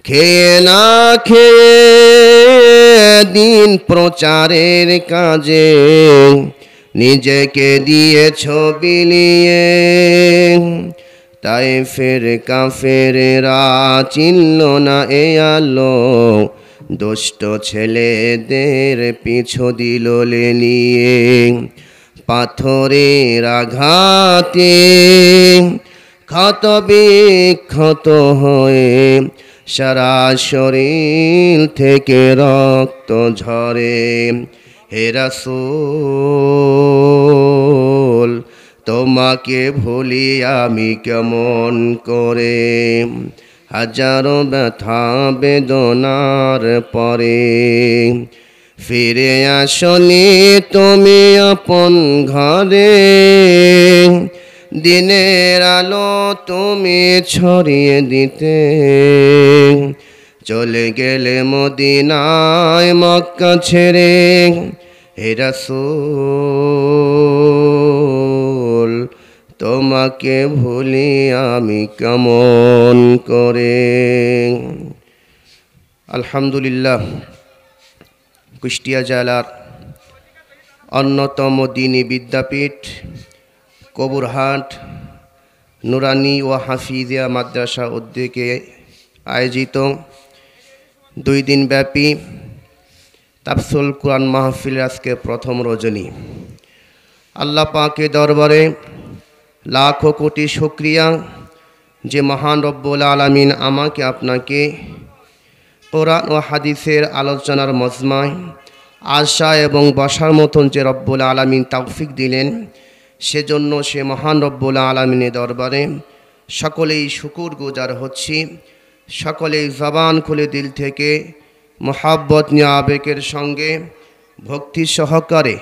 খেয়ে না খেয়ে দিন প্রচারের কাজে নিজেকে দিয়েছ বিলিয়ে। তাই ফের কাফেরেরা চিনল না এ আলো, দুষ্ট ছেলেদের পিছু দিল লেলিয়ে। পাথরের আঘাতে ক্ষত বিক্ষত হয়ে সারা শরীর থেকে রক্ত ঝরে। হে রাসূল তোমাকে ভুলি আমি কেমন করে, হাজারো ব্যথা বেদনার পরে। ফিরে আসনি তুমি আপন ঘরে, দিনের আলো তুমি ছড়িয়ে দিতে। চলে গেলে মদিনায় মক্কা ছেড়ে। হে রাসূল তোমাকে ভুলি আমি কেমন করে। আলহামদুলিল্লাহ, কুষ্টিয়া জেলার অন্যতম দ্বীনি বিদ্যাপীঠ কবুরহাট নুরানি ও হাফিজিয়া মাদ্রাসা উদ্যোগে আয়োজিত 2 দিনব্যাপী তাফসীরুল কুরআন মাহফিল আজকে প্রথম রজনী। আল্লাহ পাকের দরবারে লাখো কোটি শুকরিয়া যে মহান রব্বুল আলামিন আমাকে আপনাকে কোরআন ও হাদিসের আলোচনার মজমায় আসা এবং বসার মতন যে রব্বুল আলামিন তৌফিক দিলেন, সেজন্য সে মহান রব্বুল আলামিনের দরবারে সকলেই শুকর গুজার হচ্ছি। সকলেই জবান খুলে দিল থেকে মোহাব্বত নিয়ে আবেগের সঙ্গে ভক্তি সহকারে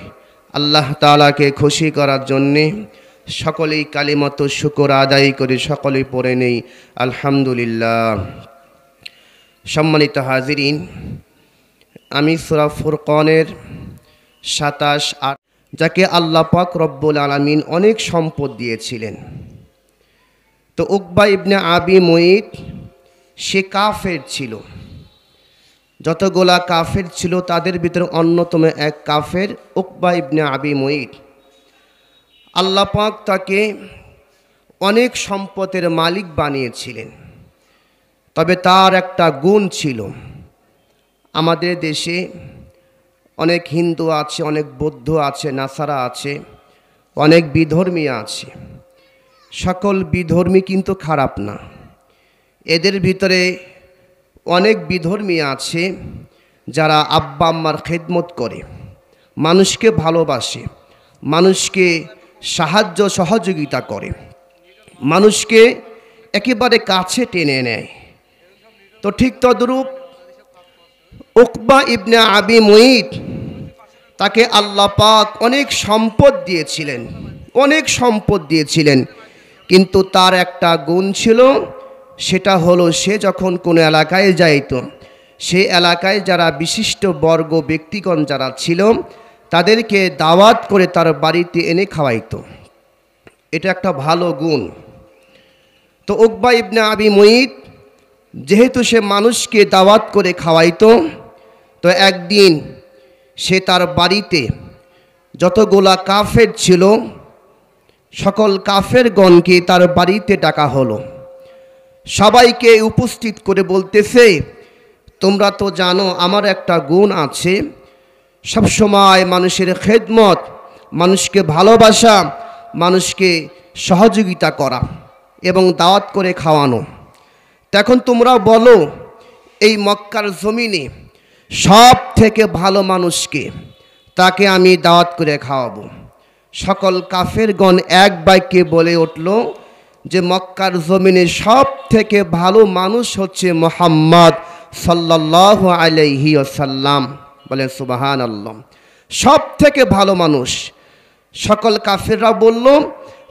আল্লাহ তাআলাকে খুশি করার জন্যে সকলেই কালিমাত শুকর আদায় করে সকলেই পড়ে নেই আলহামদুলিল্লাহ। সম্মানিত হাজিরিন, আমি সূরা ফুরকানের 27-8, যাকে আল্লাহ পাক রব্বুল আলামিন অনেক সম্পদ দিয়েছিলেন। তো উকবা ইবনে আবি মুইত সে কাফের ছিল। যতগুলা কাফের ছিল তাদের ভিতরে অন্যতম এক কাফের উকবা ইবনে আবি মুইত। আল্লাহ পাক তাকে অনেক সম্পদের মালিক বানিয়েছিলেন। তবে তার একটা গুণ ছিল। আমাদের দেশে অনেক হিন্দু আছে, অনেক বৌদ্ধ আছে, নাসারা আছে, অনেক বিধর্মী আছে। সকল বিধর্মী কিন্তু খারাপ না। এদের ভিতরে অনেক বিধর্মী আছে যারা আব্বা আম্মার খেদমত করে, মানুষকে ভালোবাসে, মানুষকে সাহায্য সহযোগিতা করে, মানুষকে একেবারে কাছে টেনে নেয়। তো ঠিক তদ্রূপ উকবা ইবনে আবি মুইত তাকে আল্লাহ পাক অনেক সম্পদ দিয়েছিলেন, অনেক সম্পদ দিয়েছিলেন। কিন্তু তার একটা গুণ ছিল, সেটা হলো সে যখন কোনো এলাকায় যাইত, সেই এলাকায় যারা বিশিষ্ট বর্গ ব্যক্তিগণ যারা ছিল তাদেরকে দাওয়াত করে তার বাড়িতে এনে খাওয়াইতো। এটা একটা ভালো গুণ। তো উকবা ইবনে আবি মুইত যেহেতু সে মানুষকে দাওয়াত করে খাওয়াইতো, তো একদিন সে তার বাড়িতে যতগুলা কাফের ছিল সকল কাফেরগণকে তার বাড়িতে ডাকা হলো। সবাইকে উপস্থিত করে বলতেছে, তোমরা তো জানো আমার একটা গুণ আছে, সবসময় মানুষের খেদমত, মানুষকে ভালোবাসা, মানুষকে সহযোগিতা করা এবং দাওয়াত করে খাওয়ানো। তখন তোমরা বলো এই মক্কার জমিনে সব থেকে ভালো মানুষকে, তাকে আমি দাওয়াত করে খাওয়াবো। সকল কাফেরগণ এক বাক্যে বলে উঠল যে মক্কার জমিনে সব থেকে ভালো মানুষ হচ্ছে মুহাম্মদ সাল্লাল্লাহু আলাইহি ওয়াসাল্লাম। বলে সুবহানাল্লাহ। সব থেকে ভালো মানুষ। সকল কাফেররা বলল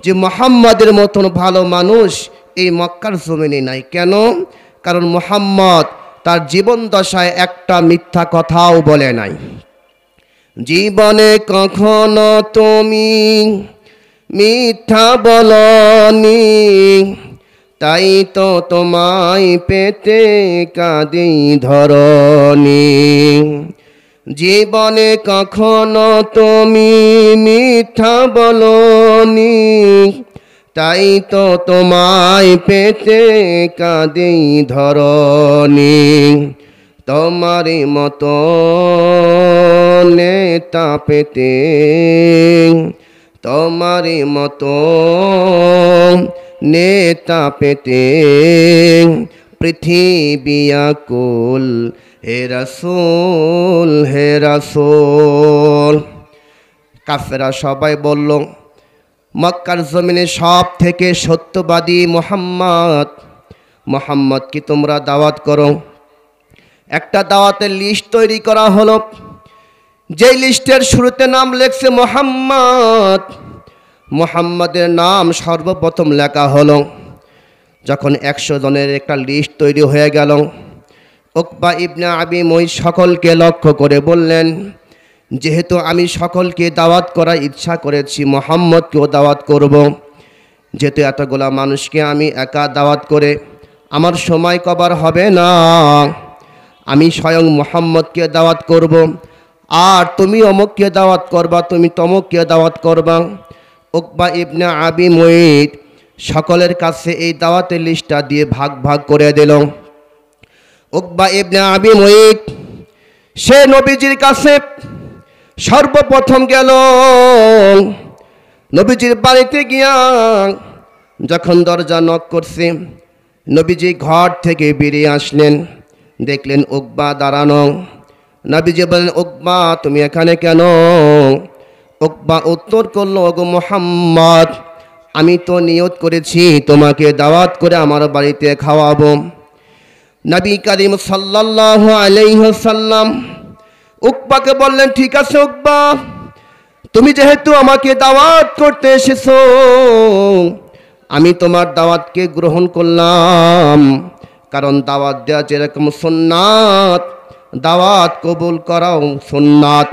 যে মুহাম্মাদের মতন ভালো মানুষ এই মক্কার জমিনে নাই। কেন? কারণ মুহাম্মদ তার জীবন দশায় একটা মিথ্যা কথাও বলে নাই। জীবনে কখনো তুমি মিথ্যা বলনি, তাই তো তোমায় পেতে কাঁদি ধরণী। জীবনে কখনো তুমি মিথ্যা বলনি, তাই তো তোমায় পেতে কাঁদি ধরণী। তোমারই মতো নেতা পেতে, তোমারই মতো নেতা পেতে পৃথিবী আকুল, হে রাসূল হে রাসূল। কাফেরা সবাই বলল, মক্কার জমিনে সব থেকে সত্যবাদী মুহাম্মদ, মুহাম্মদকে তোমরা দাওয়াত করো। একটা দাওয়াতের লিস্ট তৈরি করা হলো, যেই লিস্টের শুরুতে নাম লেখছে মুহাম্মদ, মুহাম্মদের নাম সর্বপ্রথম লেখা হলো। যখন 100 জনের একটা লিস্ট তৈরি হয়ে গেল, উকবা ইবনে আবি মুইত সকলকে লক্ষ্য করে বললেন, যেহেতু আমি সকলকে দাওয়াত করার ইচ্ছা করেছি, মুহাম্মদকেও দাওয়াত করব। যেহেতু এতগুলা মানুষকে আমি একা দাওয়াত করে আমার সময় কভার হবে না, আমি স্বয়ং মুহাম্মদকে দাওয়াত করব, আর তুমি অমুককে দাওয়াত করবা, তুমি তমুককে দাওয়াত করবা। উকবা ইবনে আবি মুইত সকলের কাছে এই দাওয়াতের লিস্টটা দিয়ে ভাগ ভাগ করে দিল। উকবা ইবনে আবি মুইত সে নবীজির কাছে সর্বপ্রথম গেল। নবীজির বাড়িতে গিয়া যখন দরজা নক করছে, নবীজি ঘর থেকে বেরিয়ে আসলেন, দেখলেন উকবা দাঁড়ানো। নবীজি বললেন, উকবা তুমি এখানে কেন? উকবা উত্তর করল, ওগো মুহাম্মদ, আমি তো নিয়ত করেছি তোমাকে দাওয়াত করে আমার বাড়িতে খাওয়াবো। নবী করিম সাল্লাল্লাহু আলাইহি ওয়াসাল্লাম উকবাকে বললেন, ঠিক আছে উকবা, তুমি যেহেতু আমাকে দাওয়াত করতে এসেছো, আমি তোমার দাওয়াতকে গ্রহণ করলাম। কারণ দাওয়াত দেওয়া যেরকম সুন্নাত, দাওয়াত কবুল করাও সুন্নাত।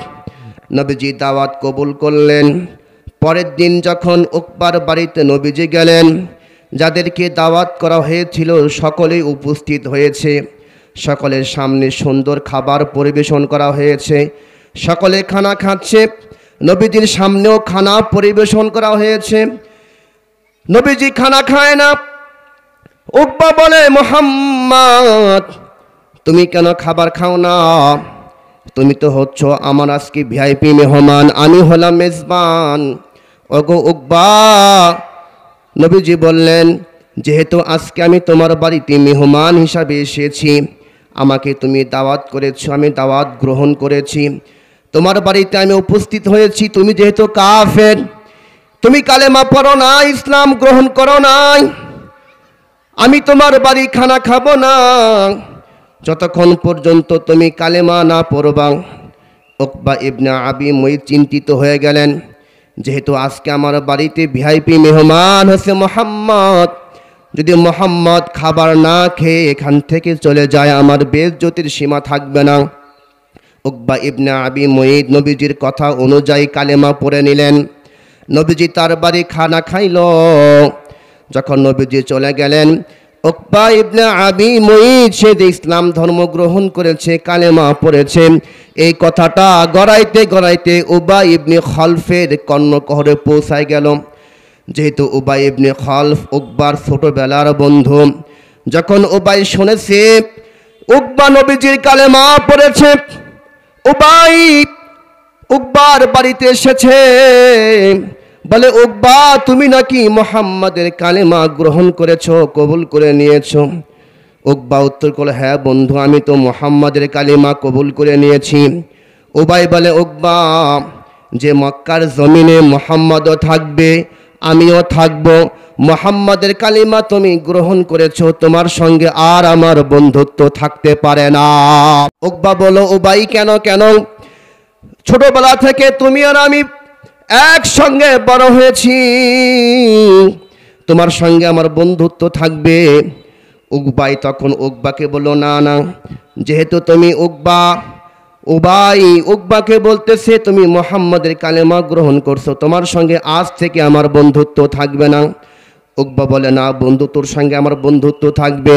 নবীজি দাওয়াত কবুল করলেন। পরের দিন যখন উকবার বাড়িতে নবীজি গেলেন, যাদেরকে দাওয়াত করা হয়েছিল সকলেই উপস্থিত হয়েছে। সকলের সামনে সুন্দর খাবার পরিবেশন করা হয়েছে, সকলে খানা খাচ্ছে। নবীজির সামনেও খানা পরিবেশন করা হয়েছে। নবীজি খানা খায় না। উকবা বলে, মুহাম্মদ তুমি কেন খাবার খাও না? তুমি তো হচ্ছ আমার আজকে ভিআইপি মেহমান, আমি হলাম মেজবান। ওগো উকবা, নবীজি বললেন, যেহেতু আজকে আমি তোমার বাড়িতে মেহমান হিসাবে এসেছি, আমাকে তুমি দাওয়াত করেছো, আমি দাওয়াত গ্রহণ করেছি, তোমার বাড়িতে আমি উপস্থিত হয়েছি। তুমি যেহেতু কাফের, তুমি কালেমা পড়ো না, ইসলাম গ্রহণ করো নাই, আমি তোমার বাড়ি খানা খাবো না যতক্ষণ পর্যন্ত তুমি কালেমা না পড়বা। উকবা ইবনে আবি মুইত চিন্তিত হয়ে গেলেন, যেহেতু আজকে আমার বাড়িতে ভিআইপি মেহমান হচ্ছে মুহাম্মদ, যদি মুহাম্মদ খাবার না খেয়ে এখান থেকে চলে যায়, আমার বেইজ্জতির সীমা থাকবে না। উকবা ইবনে আবি মুইত নবীজির কথা অনুযায়ী কালেমা পড়ে নিলেন। নবীজি তার বাড়ি খানা খাইল। যখন নবীজি চলে গেলেন, উকবা ইবনে আবি মুইত সে ইসলাম ধর্ম গ্রহণ করেছে, কালেমা পড়েছে, এই কথাটা গড়াইতে গড়াইতে উবাই ইবনে খলফের কর্ণকহরে পৌঁছায় গেল। যেহেতু উবাই ইবনে খলফ উকবার ছোটবেলার বন্ধু, যখন উবাই শুনেছে উকবা নবীজির কালেমা পড়েছে, উবাই উকবার বাড়িতে এসেছে, বলে, উকবা তুমি নাকি মুহাম্মাদের কালেমা গ্রহণ করেছো, কবুল করে নিয়েছো? উকবা উত্তর করল, হ্যাঁ বন্ধু, আমি তো মুহাম্মাদের কালেমা কবুল করে নিয়েছি। উবাই বলে, উকবা, যে মক্কার জমিনে মুহাম্মাদও থাকবে, আমিও থাকব, মুহাম্মাদের কালেমা তুমি গ্রহণ করেছো, তোমার সঙ্গে আর আমার বন্ধুত্ব থাকতে পারে না। উকবা বলো, উবাই কেন কেন? ছোটবেলা থেকে তুমি আর আমি একসঙ্গে বড় হয়েছি, তোমার সঙ্গে আমার বন্ধুত্ব থাকবে। উকবাই তখন উকবাকে বলল, না না, যেহেতু তুমি উকবা, উবাই উকবাকে বলতেছে তুমি মুহাম্মাদের কালেমা গ্রহণ করছো, তোমার সঙ্গে আজ থেকে আমার বন্ধুত্ব থাকবে না। উকবা বলে, না বন্ধু, তোর সঙ্গে আমার বন্ধুত্ব থাকবে।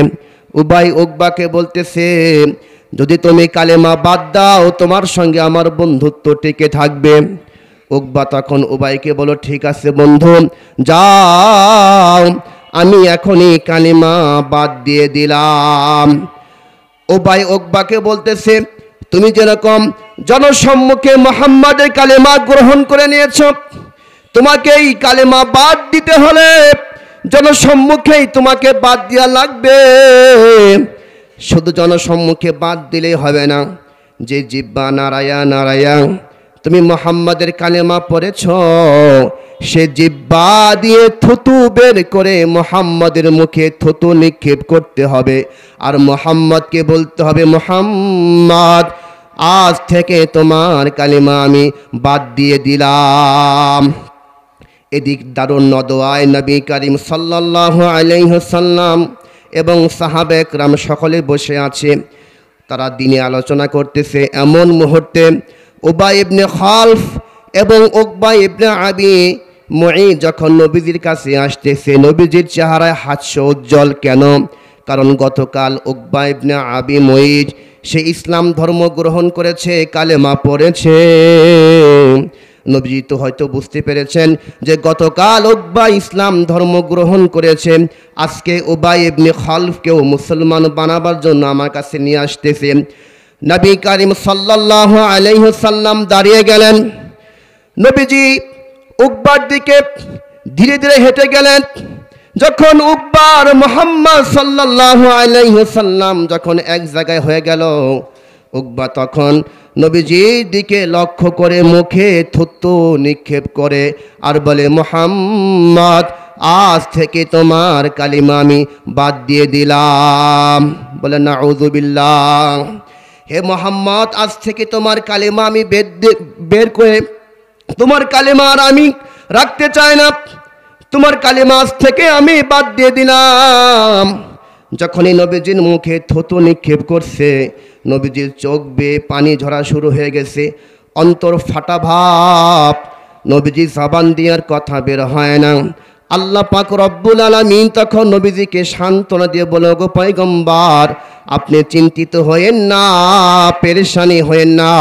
উবাই উকবাকে বলতেছে, যদি তুমি কালেমা বাদ দাও তোমার সঙ্গে আমার বন্ধুত্ব টিকে থাকবে। উকবা তখন উবাইকে বলো, ঠিক আছে বন্ধু, যাও, আমি এখনই কালেমা বাদ দিয়ে দিলাম। উবাই উকবাকে বলতেছে, তুমি যেরকম জনসম্মুখে মুহাম্মাদের কালেমা গ্রহণ করে নিয়েছ, তোমাকে এই কালেমা বাদ দিতে হলে জনসম্মুখেই তোমাকে বাদ দেওয়া লাগবে। শুধু জনসম্মুখে বাদ দিলেই হবে না, যে জিব্বা নারায়া নারায়া তুমি মুহাম্মাদের কালেমা পড়েছ, সে জিব্বা দিয়ে থুতু বের করে মুহাম্মাদের মুখে থুতু নিক্ষেপ করতে হবে। আর মুহাম্মদকে বলতে হবে, মুহাম্মদ, আজ থেকে তোমার কালেমা আমি বাদ দিয়ে দিলাম। এদিক দারুন নদওয়ায় নবী করিম সাল্লাল্লাহু আলাইহি ওয়াসাল্লাম এবং সাহাবা একরাম সকলে বসে আছে, তারা দিনে আলোচনা করতেছে। এমন মুহূর্তে উবাই ইবনে খালফ এবং উকবা ইবনে আবি মুঈত যখন নবীজির কাছে আসতেছে, নবীজির চেহারায় হাস্য উজ্জ্বল। কেন? কারণ গতকাল উকবা ইবনে আবি মুঈত সে ইসলাম ধর্ম গ্রহণ করেছে, কালেমা পড়েছে। নবীজি তো হয়তো বুঝতে পেরেছেন যে গতকাল উকবা ইসলাম ধর্ম গ্রহণ করেছে, আজকে উবাই ইবনে খালফকেও মুসলমান বানাবার জন্য আমার কাছে নিয়ে আসতেছে। নবী করিম সাল্লাল্লাহু আলাইহি ওয়াসাল্লাম দাঁড়িয়ে গেলেন। নবীজি উকবার দিকে ধীরে ধীরে হেঁটে গেলেন। যখন উকবার মুহাম্মদ সাল্লাল্লাহু আলাইহি ওয়াসাল্লাম যখন এক জায়গায় হয়ে গেল, উকবা তখন নবীজির দিকে লক্ষ্য করে মুখে থুতু নিক্ষেপ করে আর বলে, মুহাম্মদ, আজ থেকে তোমার কালিমা আমি বাদ দিয়ে দিলাম। বলে, নাউযুবিল্লাহ, হে মুহাম্মদ, আজ থেকে তোমার কালিমা আমি বের করে তোমার কালিমা আর আমি রাখতে চাই না, তোমার কালিমা আজ থেকে আমি বাদ দিয়ে দিলাম। যখনই নবীজির মুখে থুতু নিক্ষেপ করছে, নবীজির চোখ বেয়ে পানি ঝরা শুরু হয়ে গেছে, অন্তর ফাটা ভাব, নবীজি জবান দিয়ে কথা বের হয় না। আল্লাহ পাক রব্বুল আলামিন তখন নবীজিকে সান্ত্বনা দিয়ে বলে, গো পয়গম্বর, আপনি চিন্তিত হয়েন না, পেরেশানি হয়েন না।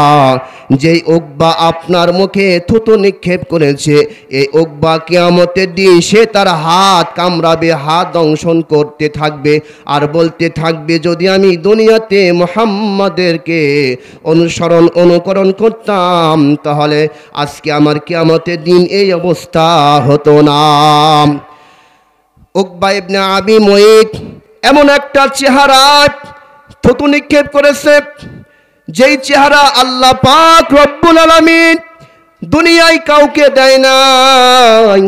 যেই উকবা আপনার মুখে থুতু নিক্ষেপ করেছে, এই উকবা কিয়ামতের দিন সে তার হাত কামড়াবে, হাত দংশন করতে থাকবে আর বলতে থাকবে, যদি আমি দুনিয়াতে মুহাম্মাদেরকে অনুকরণ করতাম তাহলে আজকে আমার কিয়ামতের দিন এই অবস্থা হতো না। উকবা ইবনে আবি মুঈত এমন একটা চেহারা থুতু নিক্ষেপ করেছে, যেই চেহারা আল্লাহ পাক রব্বুল আলামিন দুনিয়ায় কাউকে দেয় নাই।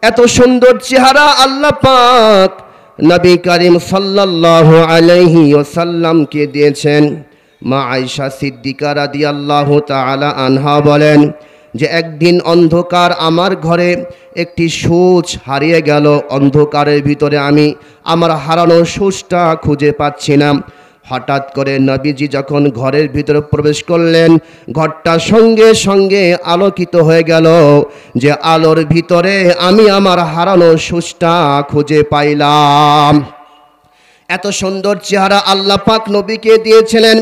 এত সুন্দর চেহারা আল্লাহ পাক নবী করিম সাল্লাল্লাহু আলাইহি ওয়াসাল্লামকে দিয়েছেন। মা আয়েশা সিদ্দিকা রাদিয়াল্লাহু তাআলা আনহা বলেন যে একদিন অন্ধকার আমার ঘরে একটি সূচ হারিয়ে গেল। অন্ধকারের ভিতরে আমি আমার হারানো সূচটা খুঁজে পাচ্ছি না। হঠাৎ করে নবীজি যখন ঘরের ভিতরে প্রবেশ করলেন, ঘরটা সঙ্গে সঙ্গে আলোকিত হয়ে গেল, যে আলোর ভিতরে আমি আমার হারানো সূচটা খুঁজে পাইলাম। এত সুন্দর চেহারা আল্লাহ পাক নবীকে দিয়েছিলেন।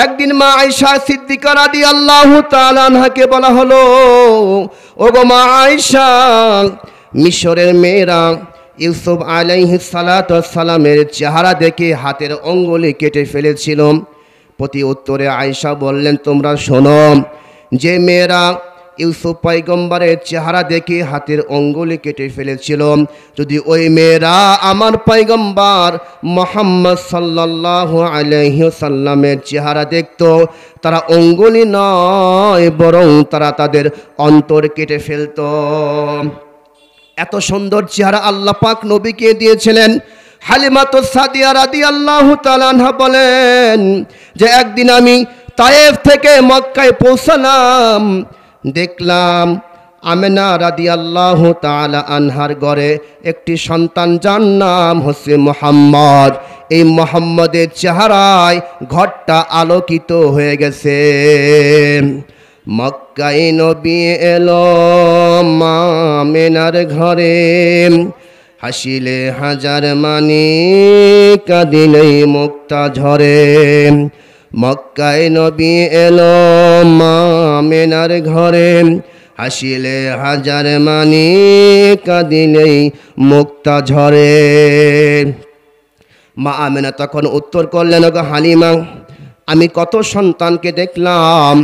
একদিন মা আয়েশা সিদ্দিকা রাদিয়াল্লাহু তাআলা আনহাকে বলা হলো, ওগো মা আয়েশা, মিশরের মেয়েরা ইউসুফ আলাইহিস সালাতু ওয়াস সালামের চেহারা দেখে হাতের আঙ্গুলি কেটে ফেলেছিল। প্রতি উত্তরে আয়েশা বললেন, তোমরা শোনো, যে মেয়েরা ইউসুফ পয়গম্বরের চেহারা দেখে হাতের আঙ্গুলি কেটে ফেলেছিল, যদি ওই মেয়েরা আমার পয়গম্বর মুহাম্মদ সাল্লাল্লাহু আলাইহি ওয়াসাল্লামের চেহারা দেখত, তারা আঙ্গুলি নয় বরং তারা তাদের অন্তর কেটে ফেলত। এত সুন্দর চেহারা আল্লাহ পাক নবীকে দিয়েছিলেন। হালিমাতুস সাদিয়া রাদিয়াল্লাহু তাআলা আনহা বলেন যে একদিন আমি তায়েফ থেকে মক্কায় পৌঁছলাম, দেখলাম আমেনা রাদিয়াল্লাহু তাআলা আনহার ঘরে একটি সন্তান, যার নাম হচ্ছে মুহাম্মদ। এই মুহাম্মদের চেহারায় ঘরটা আলোকিত হয়ে গেছে। মক্কায় নবী এলো আমেনার ঘরে, হাসিলে হাজার মানি কাঁদিলেই মুক্তা ঝরে। মক্কায় নবী এলো মা আমেনার ঘরে, হাসিলে হাজার মানি কাঁদিলেই মুক্তা ঝরে। মা আমেনা তখন উত্তর করলেন, ওগো হালিমা, আমি কত সন্তানকে দেখলাম,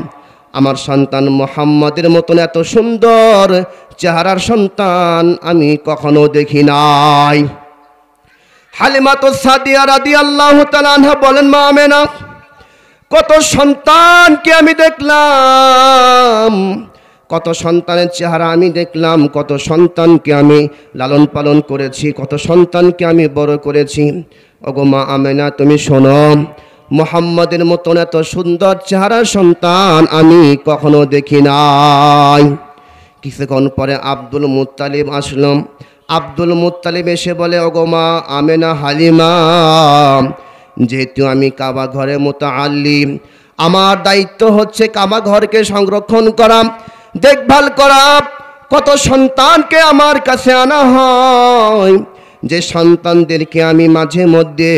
আমার সন্তান মুহাম্মদের মতন এত সুন্দর চেহারার সন্তান আমি কখনো দেখি নাই। হালিমা তো সাদিয়া রাদিয়াল্লাহু তাআলা আনহা বলেন, মা আমেনা, কত সন্তানকে আমি দেখলাম, কত সন্তানের চেহারা আমি দেখলাম, কত সন্তানকে আমি লালন পালন করেছি, কত সন্তানকে আমি বড় করেছি। ওগো মা আমেনা, তুমি শোনো, মুহাম্মদের মতন এত সুন্দর চেহারার সন্তান আমি কখনো দেখি নাই। কিছুক্ষণ পরে আব্দুল মুত্তালিব আসলাম। আব্দুল মুত্তালিব এসে বলে, ওগো মা আমেনা, হালিমা, যেহেতু আমি কাবা ঘরে মুতাআল্লিম, আমার দায়িত্ব হচ্ছে কাবা ঘরকে সংরক্ষণ করা, দেখভাল করা। কত সন্তানকে আমার কাছে আনা হয়, যে সন্তানদেরকে আমি মাঝে মধ্যে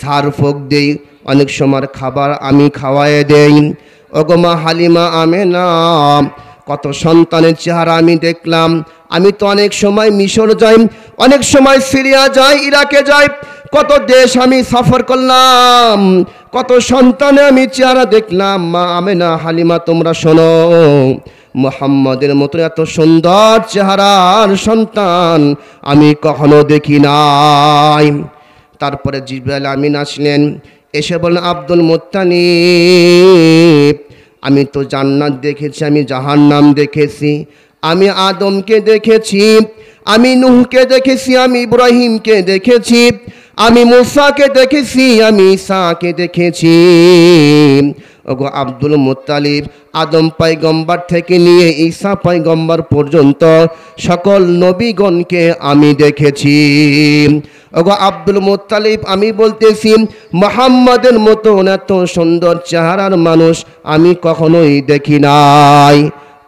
ঝাড়ফুঁক দেই, অনেক সময় খাবার আমি খাওয়ায়ে দেই। ওগো মা হালিমা আমেনা, কত সন্তানের চেহারা আমি দেখলাম। আমি তো অনেক সময় মিশর যাই, অনেক সময় সিরিয়া যাই, ইরাকে যাই, কত দেশ আমি সফর করলাম, কত সন্তানে আমি চেহারা দেখলাম। মা আমেনা, হালিমা, তোমরা শোনো, মুহাম্মদের মতো এত সুন্দর চেহারার সন্তান আমি কখনো দেখি নাই। তারপরে জিবরাইল আমিন আসলেন, এসে বললেন, আব্দুল মুত্তালিব, আমি তো জান্নাত দেখেছি, আমি জাহান্নাম দেখেছি, আমি আদমকে দেখেছি, আমি নূহকে দেখেছি, আমি ইব্রাহিমকে দেখেছি, আমি মুসাকে দেখেছি, আমি ঈসাকে দেখেছি। ওগো আব্দুল মুত্তালিব, আদম পয়গম্বর থেকে নিয়ে ঈসা পয়গম্বর পর্যন্ত সকল নবীগণকে আমি দেখেছি। ওগো আব্দুল মুত্তালিব, আমি বলতেছি, মুহাম্মদের মতো এত সুন্দর চেহারার মানুষ আমি কখনোই দেখি নাই।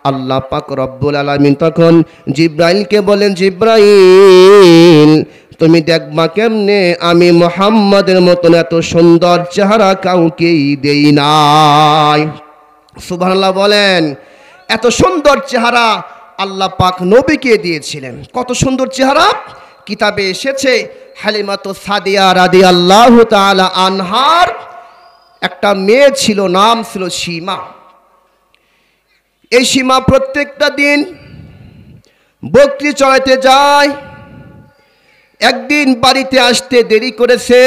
আল্লাহ পাক রব্বুল আলামিন তখন জিব্রাইলকে বলেন, জিব্রাইল, তুমি দেখবা কেমনে আমি মুহাম্মদের মতন এত সুন্দর চেহারা কাউকেই দেই নাই। সুবহানাল্লাহ বলেন। এত সুন্দর চেহারা আল্লাহ পাক নবীকে দিয়েছিলেন। কত সুন্দর চেহারা কিতাবে এসেছে। হালিমাতু সাদিয়া রাদিয়াল্লাহু তাআলা আনহার একটা মেয়ে ছিল, নাম ছিল সীমা। এই সীমা প্রত্যেকটা দিন বকরি চড়াইতে যায়। একদিন বাড়িতে আসতে দেরি করেছে।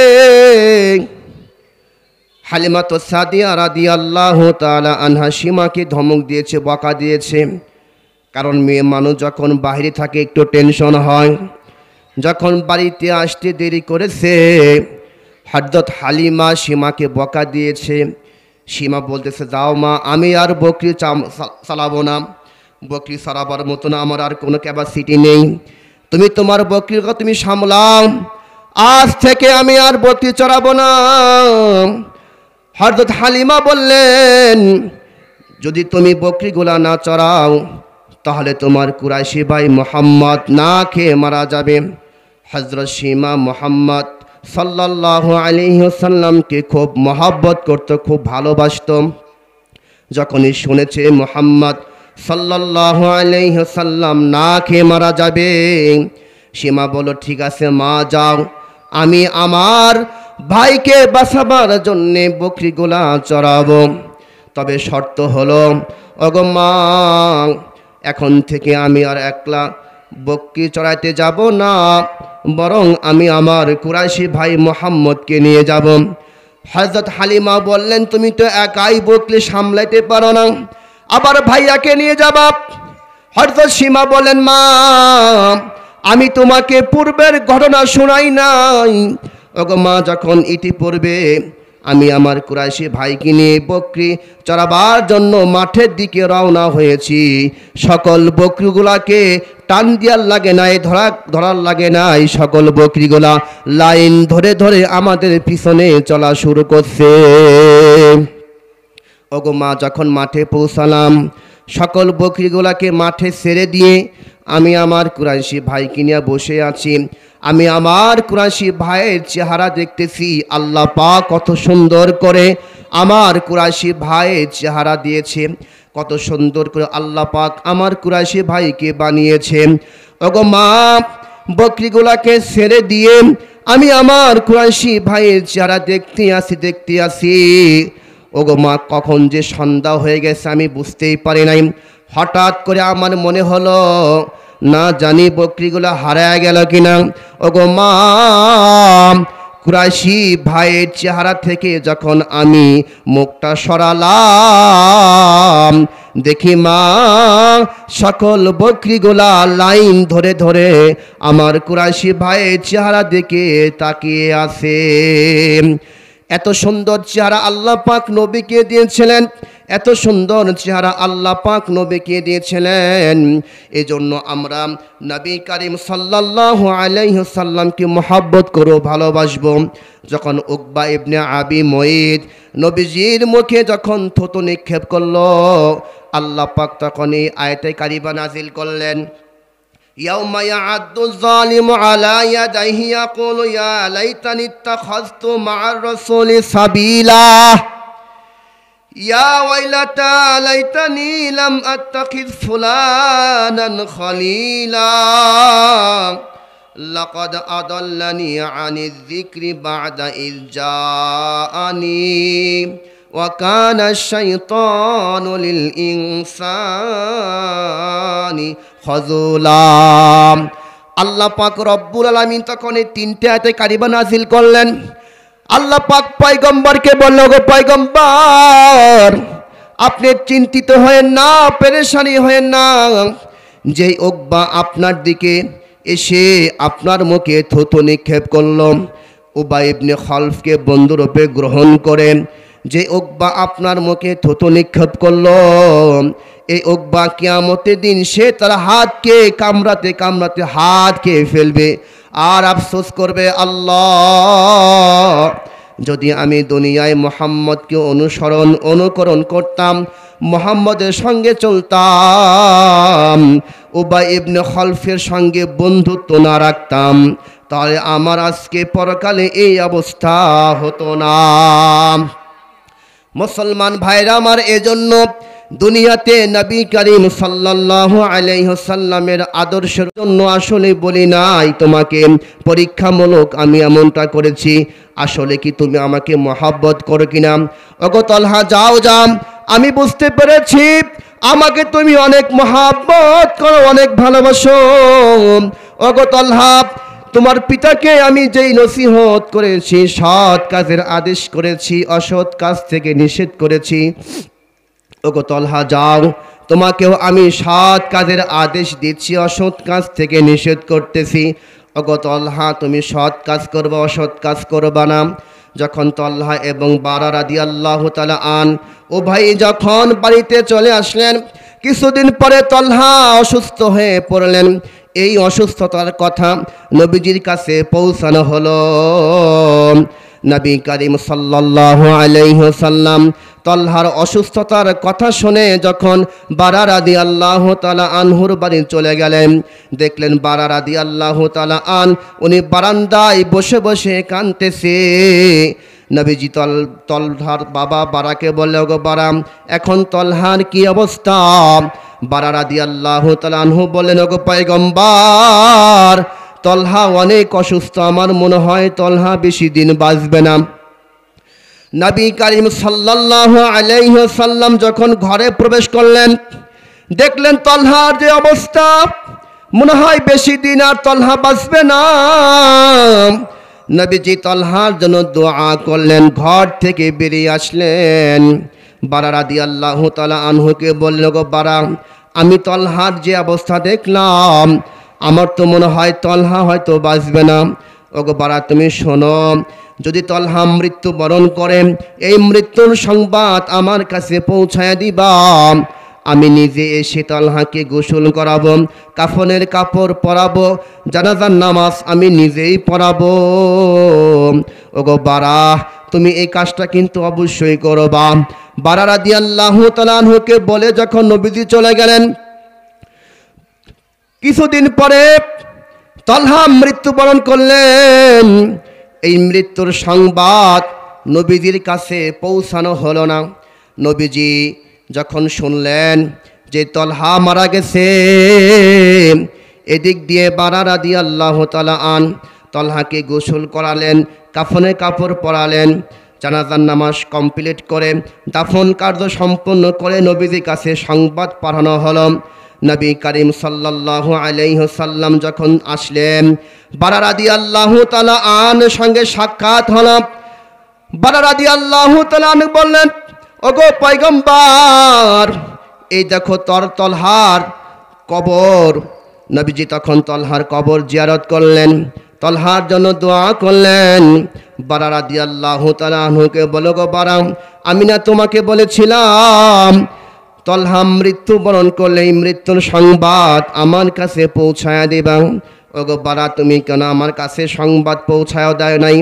হালিমাতু সাদিয়া রাদিয়াল্লাহু তাআলা আনহা সীমাকে ধমক দিয়েছে, বকা দিয়েছে। কারণ মেয়ে মানুষ যখন বাইরে থাকে একটু টেনশন হয়। যখন বাড়িতে আসতে দেরি করেছে, হযরত হালিমা সীমাকে বকা দিয়েছে। সীমা বলতেছে, যাও মা, আমি আর বকরি চালাবো না, বকরি চালাবার মতো না, আমার আর কোনো ক্যাপাসিটি নেই, তুমি তোমার বকরিকে তুমি সামলাও, আজ থেকে আমি আর বকরি চড়াবো না। হযরত হালিমা বললেন, যদি তুমি বকরিগুলা না চড়াও তাহলে তোমার কুরাইশি ভাই মুহাম্মদ না খেয়ে মারা যাবে। হযরত সীমা মুহাম্মদ সাল্লাল্লাহু আলাইহি ওয়াসাল্লামকে খুব মহব্বত করত, খুব ভালোবাসত। যখনই শুনেছে মুহাম্মদ সাল্লাল্লাহু আলাইহি ওয়াসাল্লাম না খেয়ে মারা যাবে, সীমা বলল, ঠিক আছে মা, যাও, আমি আমার ভাইকে বাঁচাবার জন্যে বকরিগুলা চড়াবো। তবে শর্ত হলো, ওগো মা, এখন থেকে আমি আর একলা বকরি চড়াইতে যাব না, বরং আমি আমার কুরাইশি ভাই মুহাম্মদকে নিয়ে যাব। হযরত হালিমা বললেন, তুমি তো একাই বকরি সামলাইতে পারো না, আবার ভাইয়াকে নিয়ে যাবা। হযরত সীমা বলেন, মা, আমি তোমাকে পূর্বের ঘটনা শোনাই নাই? ওগো মা, যখন ইতিপূর্বে আমি আমার কুরাইশি ভাইকে নিয়ে বকরি চড়াবার জন্য মাঠের দিকে রওনা হয়েছি, সকল বকরিগুলাকে টান দেওয়ার লাগে নাই, ধরার লাগে নাই, সকল বকরিগুলা লাইন ধরে ধরে আমাদের পিছনে চলা শুরু করছে। ওগো মা, যখন মাঠে পৌঁছালাম, সকল বকরিগুলাকে মাঠে ছেড়ে দিয়ে আমি আমার কুরাইশি ভাইকে নিয়ে বসে আছি। আমি আমার কুরাইশি ভাইয়ের চেহারা দেখতেছি, আল্লাহ পাক কত সুন্দর করে আমার কুরাইশি ভাইয়ের চেহারা দিয়েছে, কত সুন্দর করে আল্লাহ পাক আমার কুরাইশি ভাইকে বানিয়েছে। ওগো মা, বকরিগুলাকে ছেড়ে দিয়ে আমি আমার কুরাইশি ভাইয়ের চেহারা দেখতে আসি। ওগো মা, কখন যে সন্ধ্যা হয়ে গেছে আমি বুঝতেই পারি নাই। হঠাৎ করে আমার মনে হলো, না জানি বকরিগুলো হারায় গেল কিনা। ওগো মা, কুরাইশি ভাইয়ের চেহারা থেকে যখন আমি মুখটা সরালাম, দেখি মা সকল বকরিগুলা লাইন ধরে ধরে আমার কুরাইশি ভাইয়ের চেহারা দিকে তাকিয়ে আছে। এত সুন্দর চেহারা আল্লাহ পাক নবীকে দিয়েছিলেন, এত সুন্দর চেহারা আল্লাহ পাক নবীকে দিয়েছিলেন। এজন্য আমরা নবী করিম সাল্লাল্লাহু আলাইহি ওয়াসাল্লামকে মহব্বত করব, ভালোবাসবো। যখন উকবা ইবনে আবি মুঈত নবীজির মুখে যখন থুতু নিক্ষেপ করলো, আল্লাহ পাক তখন এই আয়াতে কারিমা নাজিল করলেন, ইয়াউমা ইয়া'আদ্দু যালিমু আলা ইয়াদাইহি ইয়াকুলু ইয়া লাইতানি ইত্তাখাযতু মা'আর রাসূলি সাবিলা ইয়া ওয়াইলাতা লাইতানি লাম আত্তাখিয ফুলানান খলিলা লাকাদ আদাল্লানি আনিয যিকরি বা'দা ইয জাআনি ওয়া কানা আশ-শাইতানু লিল ইনসানি খাযুলা। আল্লাহ পাক রব্বুল আলামিন তখন এই তিনটে আয়াতে কারিমা নাজিল করলেন। আল্লাহ পাক পয়গম্বরকে বলল, গো পয়গম্বর, আপনি চিন্তিত হয়েন না, পেরেশানি হয়েন না। যেই উকবা আপনার দিকে এসে আপনার মুখে থুতু নিক্ষেপ করল, উবাই ইবনে খালফকে বন্ধুরূপে গ্রহণ করেন, যে উকবা আপনার মুখে থুতু নিক্ষেপ করল, এই উকবা কিয়ামতের দিন সে তার হাতকে কামড়াতে কামড়াতে হাত খেয়ে ফেলবে আর আফসোস করবে, আল্লাহ যদি আমি দুনিয়ায় মুহাম্মদকে অনুকরণ করতাম, মুহাম্মদের সঙ্গে চলতাম, উবাই ইবনে খালফের সঙ্গে বন্ধুত্ব না রাখতাম, তাহলে আমার আজকে পরকালে এই অবস্থা হতো না। মুসলমান ভাইরা আমার, এজন্য দুনিয়াতে নবী করিম সাল্লাল্লাহু আলাইহি ওয়াসাল্লামের আদর্শের জন্য আসলে বলি নাই তোমাকে পরীক্ষামূলক আমি এমনটা করেছি, আসলে কি তুমি আমাকে মহব্বত করো কিনা। ওগো তলহা, যাও, আমি বুঝতে পেরেছি আমাকে তুমি অনেক মহব্বত করো, অনেক ভালোবাসো। ওগো তলহা, তোমার পিতাকে আমি যেই নসিহত করেছি, সৎ কাজের আদেশ করেছি, অসৎ কাজ থেকে নিষেধ করেছি, ওগো তলহা যাও, তোমাকেও আমি সৎ কাজের আদেশ দিচ্ছি, অসৎ কাজ থেকে নিষেধ করতেছি। ওগো তলহা, তুমি সৎ কাজ করবে, অসৎ কাজ করবা না। যখন তলহা এবং বারা রাদিয়াল্লাহু তাআলা আন উভয় যখন বাড়িতে চলে আসলেন, কিছুদিন পরে তলহা অসুস্থ হয়ে পড়লেন। এই অসুস্থতার কথা নবীজির কাছে পৌঁছানো হলো। নবী করিম সাল্লাল্লাহু আলাইহি ওয়াসাল্লাম তলহার অসুস্থতার কথা শুনে যখন বারা রাদিয়াল্লাহু তাআলা আনহুর বাড়ি চলে গেলেন, দেখলেন বারা রাদিয়াল্লাহু তাআলা আন উনি বারান্দায় বসে বসে কাঁদতেছে। নবীজি তলহার বাবা বারাকে বলল, গো বারা, এখন তলহার কি অবস্থা? বারা রাদিয়াল্লাহু তাআলা আনহু বললেন, গো পয়গম্বর, তলহা অনেক অসুস্থ, আমার মনে হয় তলহা বেশি দিন বাঁচবে না। নবী করিম সাল্লাল্লাহু আলাইহি ওয়াসাল্লাম যখন ঘরে প্রবেশ করলেন, দেখলেন তলহার যে অবস্থা, মনে হয় বেশি দিন আর তলহা বাঁচবে না। নবীজি তলহার জন্য দোয়া করলেন, ঘর থেকে বেরিয়ে আসলেন। বারা রাদিয়াল্লাহু তাআলা আনহুকে বললেন, গো বারা, আমি তলহার যে অবস্থা দেখলাম, আমার তো মনে হয় তলহা হয়তো বাঁচবে না। ওগো বারা, তুমি শোনো, যদি তলহা মৃত্যুবরণ করে, এই মৃত্যুর সংবাদ আমার কাছে পৌঁছায় দিবা। আমি নিজে এসে তলহাকে গোসল করাবো, কাফনের কাপড় পরাবো, জানাজার নামাজ আমি নিজেই পড়াবো। ওগো বারা, তুমি এই কাজটা কিন্তু অবশ্যই করবা। বারা রাদিয়াল্লাহু তাআলা আনহুকে বলে যখন নবীজি চলে গেলেন, কিছুদিন পরে তলহা মৃত্যুবরণ করলেন। এই মৃত্যুর সংবাদ নবীজির কাছে পৌঁছানো হলো না। নবীজি যখন শুনলেন যে তলহা মারা গেছে, এদিক দিয়ে বারা রাদিয়াল্লাহু তাআলা আন তলহাকে গোসল করালেন, কাফনে কাপড় পরালেন, জানাজার নামাজ কমপ্লিট করে দাফন কার্য সম্পন্ন করে নবীজির কাছে সংবাদ পাঠানো হলো। নবী করিম সাল্লাল্লাহু আলাইহি ওয়াসাল্লাম যখন আসলেন, বারা রাদিয়াল্লাহু তাআলা আন সঙ্গে সাক্ষাৎ হলো। বারা রাদিয়াল্লাহু তাআলা আন বললেন, ওগো পয়গম্বর, এই দেখো তলহার কবর। নবীজি তখন তলহার কবর জিয়ারত করলেন, তলহার জন্য দোয়া করলেন। বারা রাদিয়াল্লাহু তাআলা আনহুকে বলো, গো বারা, আমি না তোমাকে বলেছিলাম তলহা মৃত্যুবরণ করলে এই মৃত্যুর সংবাদ আমার কাছে পৌঁছায়া দেবা? ওগো বারা, তুমি কেন আমার কাছে সংবাদ পৌঁছায়া দেয় নাই?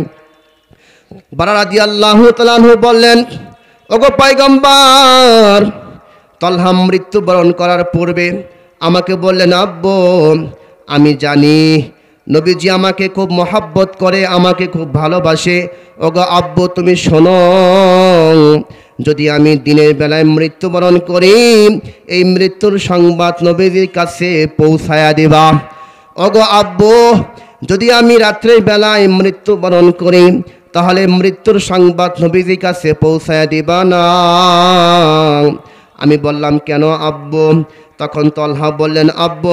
বারা রাদিয়াল্লাহু তাআলা আনহু বললেন, ওগো পয়গম্বর, তলহা মৃত্যুবরণ করার পূর্বে আমাকে বললেন, আব্বু আমি জানি নবীজি আমাকে খুব মহব্বত করে, আমাকে খুব ভালোবাসে। ওগো আব্বু তুমি শোনো, যদি আমি দিনের বেলায় মৃত্যুবরণ করি এই মৃত্যুর সংবাদ নবীজির কাছে পৌঁছায়া দিবা। ওগো আব্বু যদি আমি রাত্রের বেলায় মৃত্যুবরণ করি তাহলে মৃত্যুর সংবাদ নবীজির কাছে পৌঁছায়া দিবা না? আমি বললাম, কেন আব্বু? তখন তলহা বললেন, আব্বু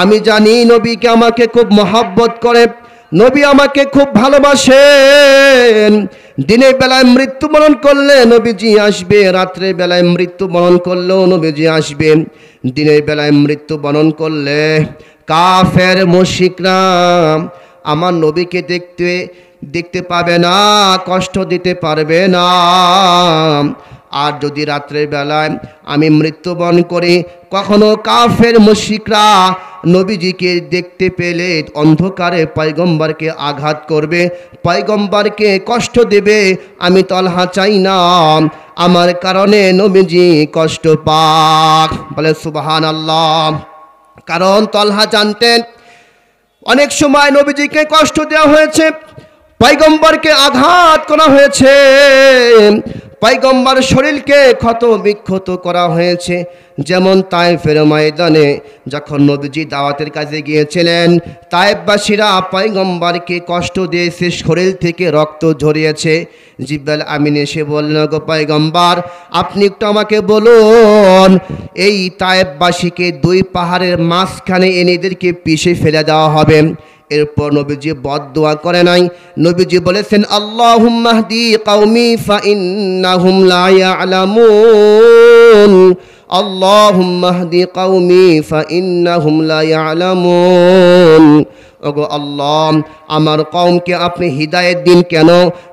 আমি জানি নবীকে আমাকে খুব মহব্বত করে, নবী আমাকে খুব ভালোবাসেন। দিনের বেলায় মৃত্যুবরণ করলে নবীজি আসবে, রাত্রের বেলায় মৃত্যুবরণ করলেও নবীজি আসবে। দিনের বেলায় মৃত্যুবরণ করলে কাফের মুশরিকরা আমার নবীকে দেখতে পাবে না, কষ্ট দিতে পারবে না। আর যদি রাত্রের বেলায় আমি মৃত্যুবরণ করি, কখনো কাফের মুশরিকরা নবীজিকে দেখতে পেলে অন্ধকারে পয়গম্বরকে আঘাত করবে, পয়গম্বরকে কষ্ট দেবে। আমি তলহা চাই না আমার কারণে নবীজি কষ্ট পাক। বলে সুবহানাল্লাহ। কারণ তলহা জানতেন অনেক সময় নবীজিকে কষ্ট দেওয়া হয়েছে, পয়গম্বরকে আঘাত করা হয়েছে, পয়গম্বর শরীরকে ক্ষত বিক্ষত করা হয়েছে। যেমন তায়েফের ময়দানে যখন নবীজি দাওয়াতের কাজে গিয়েছিলেন, তায়েফবাসীরা পয়গম্বরকে কষ্ট দিয়েছে, শরীর থেকে রক্ত ঝরিয়েছে। জিব্রাইল আমিন এসে বললেন, গো পয়গম্বর আপনি একটু আমাকে বলুন, এই তায়েফবাসীকে দুই পাহাড়ের মাঝখানে এনে এদেরকে পিষে ফেলে দেওয়া হবে। এরপর নবীজি বদদুয়া করে নাই, নবীজি বলেছেন, আল্লাহুম্মা হদি কওমি ফাইন্নাহুম লা ইয়ালামুন, আল্লাহুম্মা হদি কওমি ফাইন্নাহুম লা ইয়ালামুন। ওগো আল্লাহ, আমার কওমকে আপনি হিদায়াত দিন। কেন?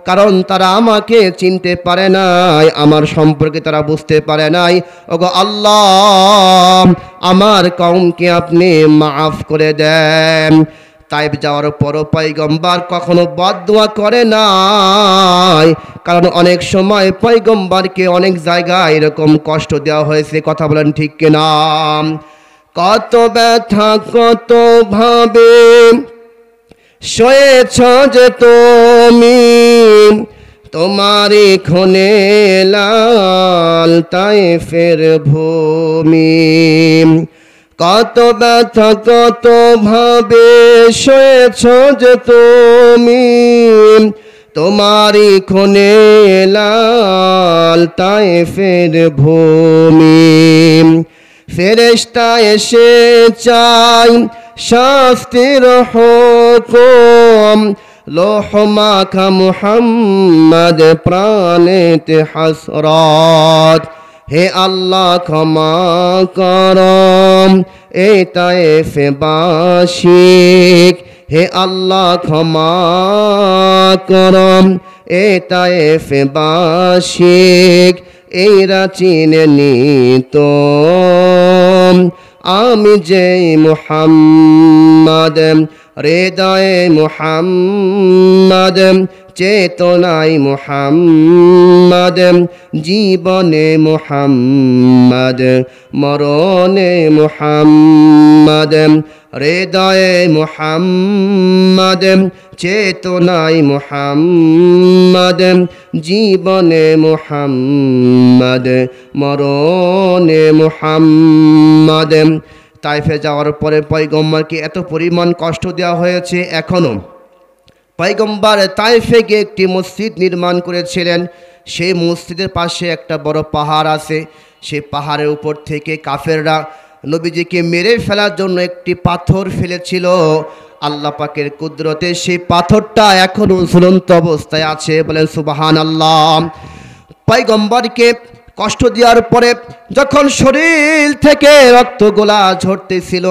কারণ তারা আমাকে চিনতে পারে নাই, আমার সম্পর্কে তারা বুঝতে পারে নাই। ওগো আল্লাহ, আমার কওমকে আপনি মাফ করে দেন। তাইব যাওয়ার পরও পয়গম্বর কখনো বদদুয়া করে নাই, কারণ অনেক সময় পয়গম্বরকে অনেক জায়গায় এরকম কষ্ট দেওয়া হয়েছে। কথা বলেন ঠিক কিনা? কত ব্যথা কত ভাবে সয়েছ যে তুমি, তোমারই খুনে লাল তায়েফের ভূমি। কত ব্যথা কত ভাবে সয়েছ যে তুমি, তোমারই খুনে লাল তায়েফের ভূমি। ফেরেশতা এসে চাই শাস্তির হুকুম, লোহ মাখা মুহাম্মদ প্রাণেতে হাসরাত। হে আল্লাহ ক্ষমা করম এ তায়েফবাসী, হে আল্লাহ ক্ষমা করম এ তায়েফবাসী। এরা চিনে নিত আমি যে মুহাম্মদ, হৃদয়ে মুহাম্মদ, চেতনায় মুহাম্মদ, জীবনে মুহাম্মদ, মরণে মুহাম্মদ। হৃদয়ে মুহাম্মদ, চেতনায় মুহাম্মদ, জীবনে মুহাম্মদ, মরণে মুহাম্মদ। তাইফে যাওয়ার পরে পয়গম্বরকে এত পরিমাণ কষ্ট দেওয়া হয়েছে, এখনও পয়গম্বর তাইফে গিয়ে একটি মসজিদ নির্মাণ করেছিলেন। সেই মসজিদের পাশে একটা বড় পাহাড় আছে। সেই পাহাড়ের উপর থেকে কাফেররা নবীজিকে মেরে ফেলার জন্য একটি পাথর ফেলেছিল। আল্লাহ পাকের কুদরতে সেই পাথরটা এখনও ঝুলন্ত অবস্থায় আছে, বলেন সুবহানাল্লাহ। পয়গম্বরকে কষ্ট দেওয়ার পরে যখন শরীর থেকে রক্তগোলা ঝরতেছিল,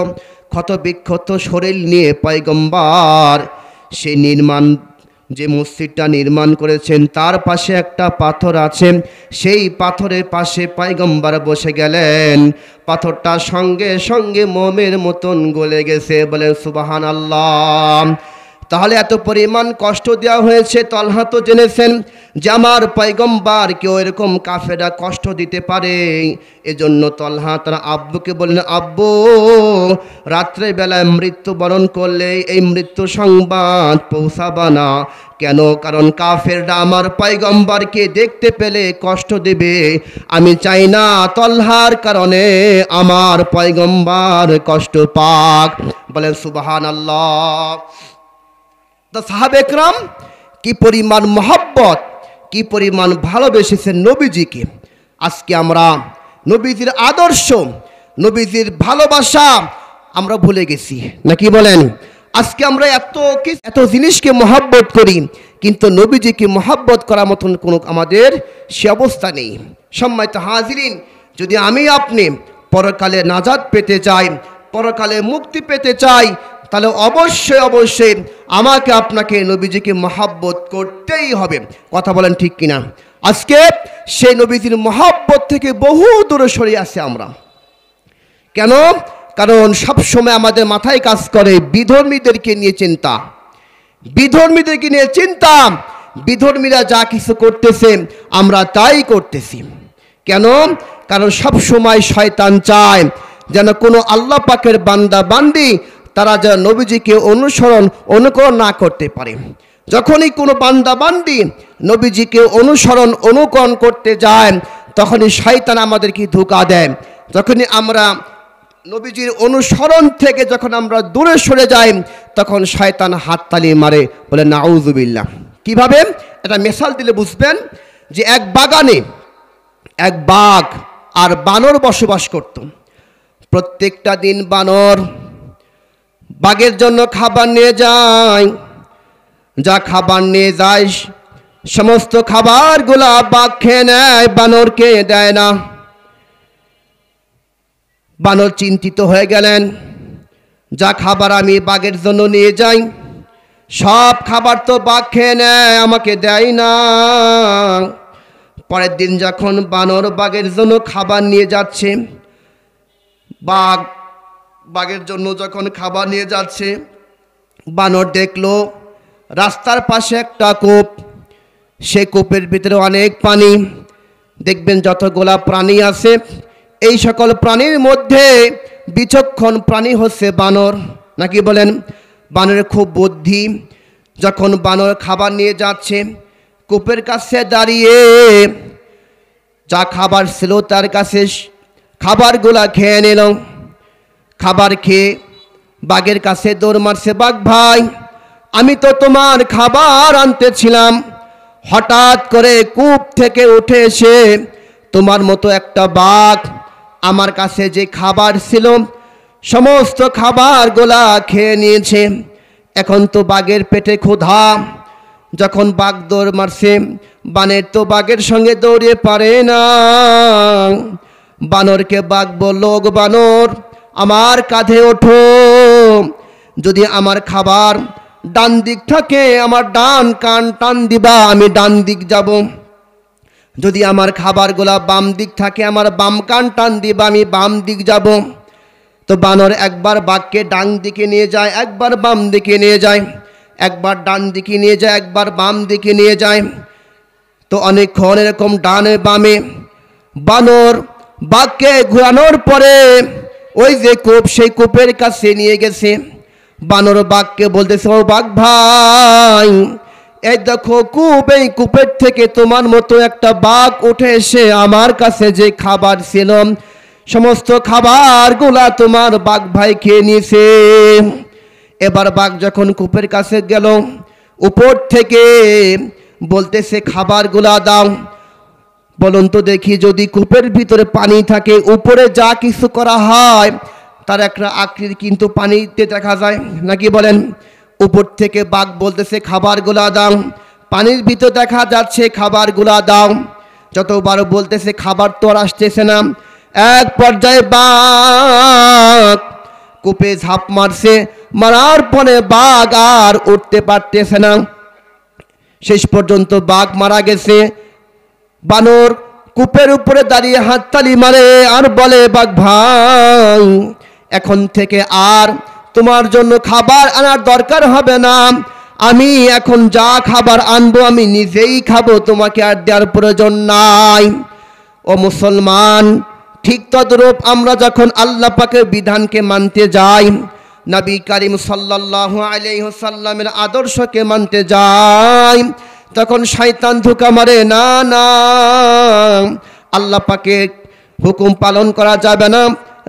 ক্ষত বিক্ষত শরীর নিয়ে পয়গম্বর সেই যে মসজিদটা নির্মাণ করেছেন তার পাশে একটা পাথর আছে। সেই পাথরের পাশে পয়গম্বর বসে গেলেন। পাথরটা সঙ্গে সঙ্গে মোমের মতন গলে গেছে, বলেন সুবহানাল্লাহ। তাহলে এত পরিমাণ কষ্ট দেওয়া হয়েছে। তলহা তো জেনেছেন যে আমার পয়গম্বর কেউ এরকম কাফেররা কষ্ট দিতে পারে। এজন্য তলহা তার আব্বুকে বললেন, আব্বু রাত্রে বেলায় মৃত্যুবরণ করলে এই মৃত্যু সংবাদ পৌঁছাবা না। কেন? কারণ কাফেররা আমার পয়গম্বরকে দেখতে পেলে কষ্ট দেবে। আমি চাই না তলহার কারণে আমার পয়গম্বর কষ্ট পাক, বলেন সুবহানাল্লাহ। তো সাহাবে একরাম কি পরিমাণ মহব্বত, কি পরিমাণ ভালোবেসেছেন নবীজিকে। আজকে আমরা নবীজির আদর্শ, নবীজির ভালোবাসা আমরা ভুলে গেছি, নাকি বলেন? আজকে আমরা এত জিনিসকে মহব্বত করি, কিন্তু নবীজিকে মহব্বত করার মতন কোনো আমাদের সে অবস্থা নেই। সম্মানিত হাজিরিন, যদি আমি আপনি পরকালে নাজাত পেতে চাই, পরকালে মুক্তি পেতে চাই, তাহলে অবশ্যই অবশ্যই আমাকে আপনাকে নবীজিকে মহব্বত করতেই হবে। কথা বলেন ঠিক কিনা? আজকে সেই নবীজির মহব্বত থেকে বহু দূরে সরে আসে আমরা। কেন? কারণ সবসময় আমাদের মাথায় কাজ করে বিধর্মীদেরকে নিয়ে চিন্তা, বিধর্মীদেরকে নিয়ে চিন্তা। বিধর্মীরা যা কিছু করতেছে আমরা তাই করতেছি। কেন? কারণ সবসময় শয়তান চায় যেন কোনো আল্লাহ পাকের বান্দা বান্দি তারা যেন নবীজিকে অনুকরণ না করতে পারে। যখনই কোনো বান্দা বান্দি নবীজিকে অনুকরণ করতে যায়, তখনই শয়তান আমাদেরকে ধোঁকা দেয়। যখনই আমরা নবীজির অনুসরণ থেকে যখন আমরা দূরে সরে যাই, তখন শয়তান হাততালি মারে, বলে নাউযুবিল্লাহ। কিভাবে? এটা মিসাল দিলে বুঝবেন। যে এক বাগানে এক বাঘ আর বানর বসবাস করত। প্রত্যেকটা দিন বানর বাঘের জন্য খাবার নিয়ে যায়। যা খাবার নিয়ে যায় সমস্ত খাবারগুলা বাঘ খেয়ে নেয়, বানরকে দেয় না। বানর চিন্তিত হয়ে গেলেন, যা খাবার আমি বাঘের জন্য নিয়ে যাই সব খাবার তো বাঘ খেয়ে নেয়, আমাকে দেয় না। পরের দিন যখন বানর বাঘের জন্য খাবার নিয়ে যাচ্ছে, বাঘের জন্য যখন খাবার নিয়ে যাচ্ছে, বানর দেখলো রাস্তার পাশে একটা কূপ। সে কূপের ভিতরে অনেক পানি। দেখবেন যতগুলা প্রাণী আছে, এই সকল প্রাণীর মধ্যে বিচক্ষণ প্রাণী হচ্ছে বানর, নাকি বলেন? বানরের খুব বুদ্ধি। যখন বানর খাবার নিয়ে যাচ্ছে, কূপের কাছে দাঁড়িয়ে যা খাবার ছিল তার কাছে খাবারগুলা খেয়ে নিল। খাবার খেয়ে বাঘের কাছে দৌড় মারছে, বাঘ ভাই আমি তো তোমার খাবার আনতেছিলাম, হঠাৎ করে কূপ থেকে উঠে এসে তোমার মতো একটা বাঘ আমার কাছে যে খাবার ছিল সমস্ত খাবারগুলা খেয়ে নিয়েছে। এখন তো বাঘের পেটে ক্ষুধা। যখন বাঘ দৌড় মারছে, বানর তো বাঘের সঙ্গে দৌড়ে পারে না। বানরকে বাঘ বলল, ওগো বানর আমার কাঁধে ওঠো, যদি আমার খাবার ডান দিক থাকে আমার ডান কান টান দিবা, আমি ডান দিক যাব। যদি আমার খাবারগুলা বাম দিক থাকে আমার বাম কান টান দিবা, আমি বাম দিক যাব। তো বানর একবার বাঘকে ডান দিকে নিয়ে যায়, একবার বাম দিকে নিয়ে যায়, একবার ডান দিকে নিয়ে যায়, একবার বাম দিকে নিয়ে যায়। তো অনেকক্ষণ এরকম ডানে বামে বানর বাঘকে ঘোরানোর পরে ওই যে কূপ, সেই কূপের কাছে নিয়ে গেছে। বানর বাঘকে বলতেছে, ও বাঘ ভাই, এই দেখো কূপ, এই কূপের থেকে তোমার মতো একটা বাঘ উঠে এসে আমার কাছে যে খাবার ছিল সমস্ত খাবারগুলা তোমার বাঘ ভাই খেয়ে নিয়েছে। এবার বাঘ যখন কূপের কাছে গেল, উপর থেকে বলতেছে খাবারগুলা দাও। বলুন তো দেখি, যদি কূপের ভিতরে পানি থাকে, উপরে যা কিছু করা হয় তার একটা আকৃতি কিন্তু পানিতে দেখা যায় নাকি বলেন? উপর থেকে বাঘ বলতেছে খাবারগুলা দাও, পানির ভিতর দেখা যাচ্ছে খাবারগুলা দাও। যতবার বলতেছে খাবার তো আর আসতেছে না। এক পর্যায়ে বাঘ কূপে ঝাঁপ মারছে, মারার পরে বাঘ আর উঠতে পারতেছে না। শেষ পর্যন্ত বাঘ মারা গেছে। বানর কূপের উপরে দাঁড়িয়ে হাততালি মারে আর বলে, বাঘ ভাই, এখন থেকে আর তোমার জন্য খাবার আনার দরকার হবে না। আমি এখন যা খাবার আনবো আমি নিজেই খাবো, তোমাকে আর দেওয়ার প্রয়োজন নাই। ও মুসলমান, ঠিক তদ্রূপ আমরা যখন আল্লাহ পাকের বিধানকে মানতে যাই, নবী করিম সাল্লাল্লাহু আলাইহি ওয়াসাল্লামের আদর্শকে মানতে যাই, তখন শয়তান ধোঁকা মারে, না না, আল্লাহ পাকের হুকুম পালন করা যাবে না,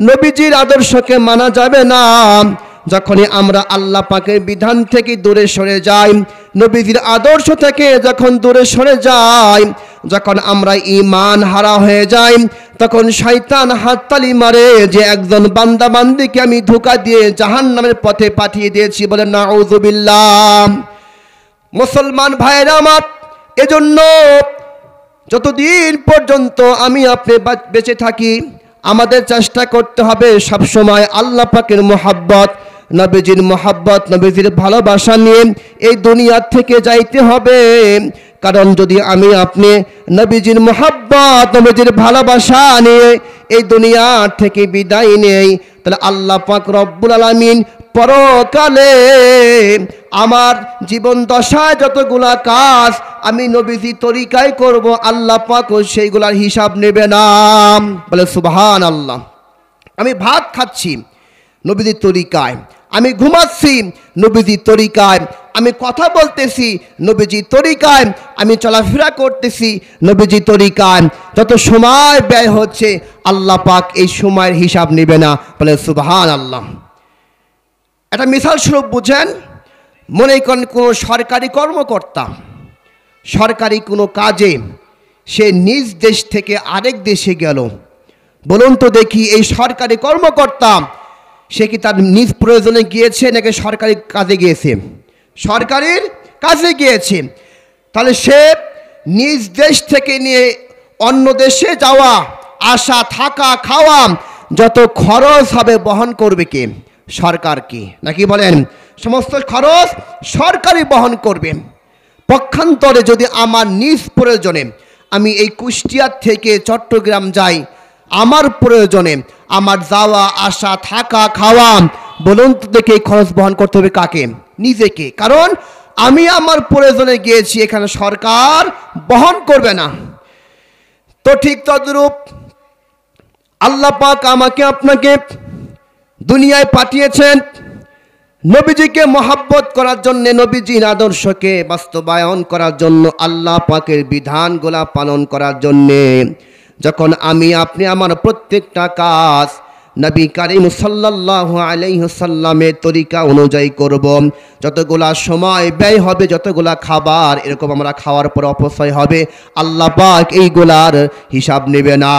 নবীজির আদর্শকে মানা যাবে না। যখনই আমরা আল্লাহ পাকের বিধান থেকে দূরে সরে যাই, নবীজির আদর্শ থেকে যখন দূরে সরে যাই, যখন আমরা ঈমান হারা হয়ে যাই, তখন শয়তান হাততালি মারে যে একজন বান্দা বান্দিকে আমি ধোঁকা দিয়ে জাহান্নামের পথে পাঠিয়ে দিয়েছি। বলেন নাউযুবিল্লাহ। মুসলমান ভাইরা আমার, এজন্য যতদিন পর্যন্ত আমি আপনি বেঁচে থাকি, আমাদের চেষ্টা করতে হবে সবসময় আল্লাহ পাকের মোহাব্বত, নবীজির মোহাব্বত, নবীজির ভালোবাসা নিয়ে এই দুনিয়া থেকে যাইতে হবে। কারণ যদি আমি আপনি নবীজির মোহাব্বত, নবীজির ভালোবাসা নিয়ে এই দুনিয়া থেকে বিদায় নেই, তাহলে আল্লাহ পাক রব্বুল আলামিন পরকালে আমার জীবন দশায় যতগুলা কাজ আমি নবীজি তরিকায় করব, আল্লাহ পাক সেইগুলার হিসাব নেবে না। বলে সুবহানাল্লাহ। আমি ভাত খাচ্ছি নবীজির তরিকায়, আমি ঘুমাচ্ছি নবীজির তরিকায়, আমি কথা বলতেছি নবীজির তরিকায়, আমি চলাফেরা করতেছি নবীজির তরিকায়। যত সময় ব্যয় হচ্ছে আল্লাহ পাক এই সময়ের হিসাব নেবে না। বলে সুবহানাল্লাহ। একটা মিসাল স্বরূপ বুঝেন, মনে করেন কোনো সরকারি কর্মকর্তা সরকারি কোনো কাজে সে নিজ দেশ থেকে আরেক দেশে গেল। বলুন তো দেখি, এই সরকারি কর্মকর্তা সে কি তার নিজ প্রয়োজনে গিয়েছে নাকি সরকারি কাজে গিয়েছে? সরকারির কাজে গিয়েছে। তাহলে সে নিজ দেশ থেকে নিয়ে অন্য দেশে যাওয়া, আসা, থাকা, খাওয়া যত খরচ হবে বহন করবে কে? সরকার কি নাকি বলেন? সমস্ত খরচ সরকারই বহন করবে। পক্ষান্তরে যদি আমার নিজ প্রয়োজনে আমি এই কুষ্টিয়া থেকে চট্টগ্রাম যাই, আমার প্রয়োজনে আমার যাওয়া আসা, থাকা, খাওয়া, বলুন তো দেখে এই খরচ বহন করতে হবে কাকে? নিজেকে। কারণ আমি আমার প্রয়োজনে গিয়েছি, এখানে সরকার বহন করবে না। তো ঠিক তদ্রূপ আল্লাহ পাক আমাকে আপনাকে দুনিয়ায় পাঠিয়েছেন নবীজিকে মহব্বত করার জন্য, নবীজির আদর্শকে বাস্তবায়ন করার জন্য, আল্লাহ পাকের বিধানগুলা পালন করার জন্যে। যখন আমি আপনি আমার প্রত্যেকটা কাজ নবী করিম সাল্লাল্লাহু আলাইহি ওয়াসাল্লামের তরিকা অনুযায়ী করব, যতগুলা সময় ব্যয় হবে, যতগুলা খাবার এরকম আমরা খাওয়ার পর অপচয় হবে, আল্লাহ পাক এইগুলার হিসাব নেবে না।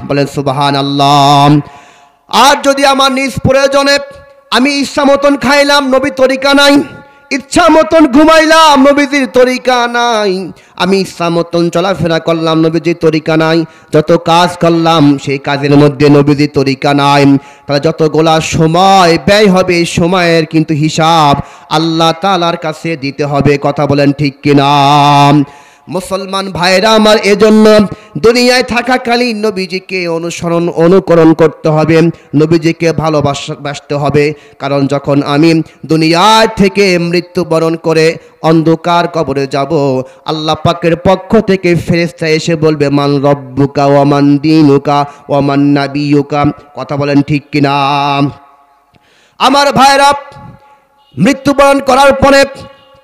বলেন সুবহানাল্লাহ। আর যদি আমার নিজ প্রয়োজনে আমি ইচ্ছা মতন খাইলাম, নবী তরিকা নাই, ইচ্ছা মতন ঘুমাইলাম, নবীজির তরিকা নাই, আমি ইচ্ছা মতন চলাফেরা করলাম, নবীজির তরিকা নাই, যত কাজ করলাম সেই কাজের মধ্যে নবীজির তরিকা নাই, তাহলে যতগুলা সময় ব্যয় হবে এই সময়ের কিন্তু হিসাব আল্লাহ তাআলার কাছে দিতে হবে। কথা বলেন ঠিক কিনা? মুসলমান ভাইরা আমার, এজন্য দুনিয়ায় থাকাকালীন নবীজিকে অনুকরণ করতে হবে, নবীজিকে ভালোবাসতে হবে। কারণ যখন আমি দুনিয়া থেকে মৃত্যুবরণ করে অন্ধকার কবরে যাব, আল্লাহ পাকের পক্ষ থেকে ফেরেশতা এসে বলবে, মান রব্বুকা ওয়া মান দীনুকা ওয়া মান নাবিয়ুকা। কথা বলেন ঠিক কিনা? আমার ভাইরা, মৃত্যুবরণ করার পরে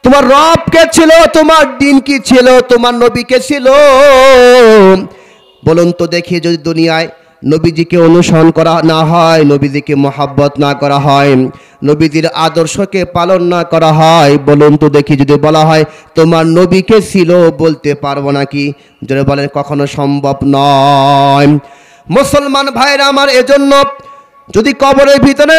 তোমার রব কে ছিল, তোমার দিন কি ছিল, তোমার নবী কে ছিল? বলুন তো দেখি, যদি দুনিয়ায় নবীজিকে অনুসরণ করা না হয়, নবীজিকে মহাব্বত না করা হয়, নবীজির আদর্শকে পালন না করা হয়, বলুন তো দেখি, যদি বলা হয় তোমার নবীকে ছিল, বলতে পারবো নাকি? যদি বলেন কখনো সম্ভব নয়। মুসলমান ভাইরা আমার, এজন্য যদি কবরের ভিতরে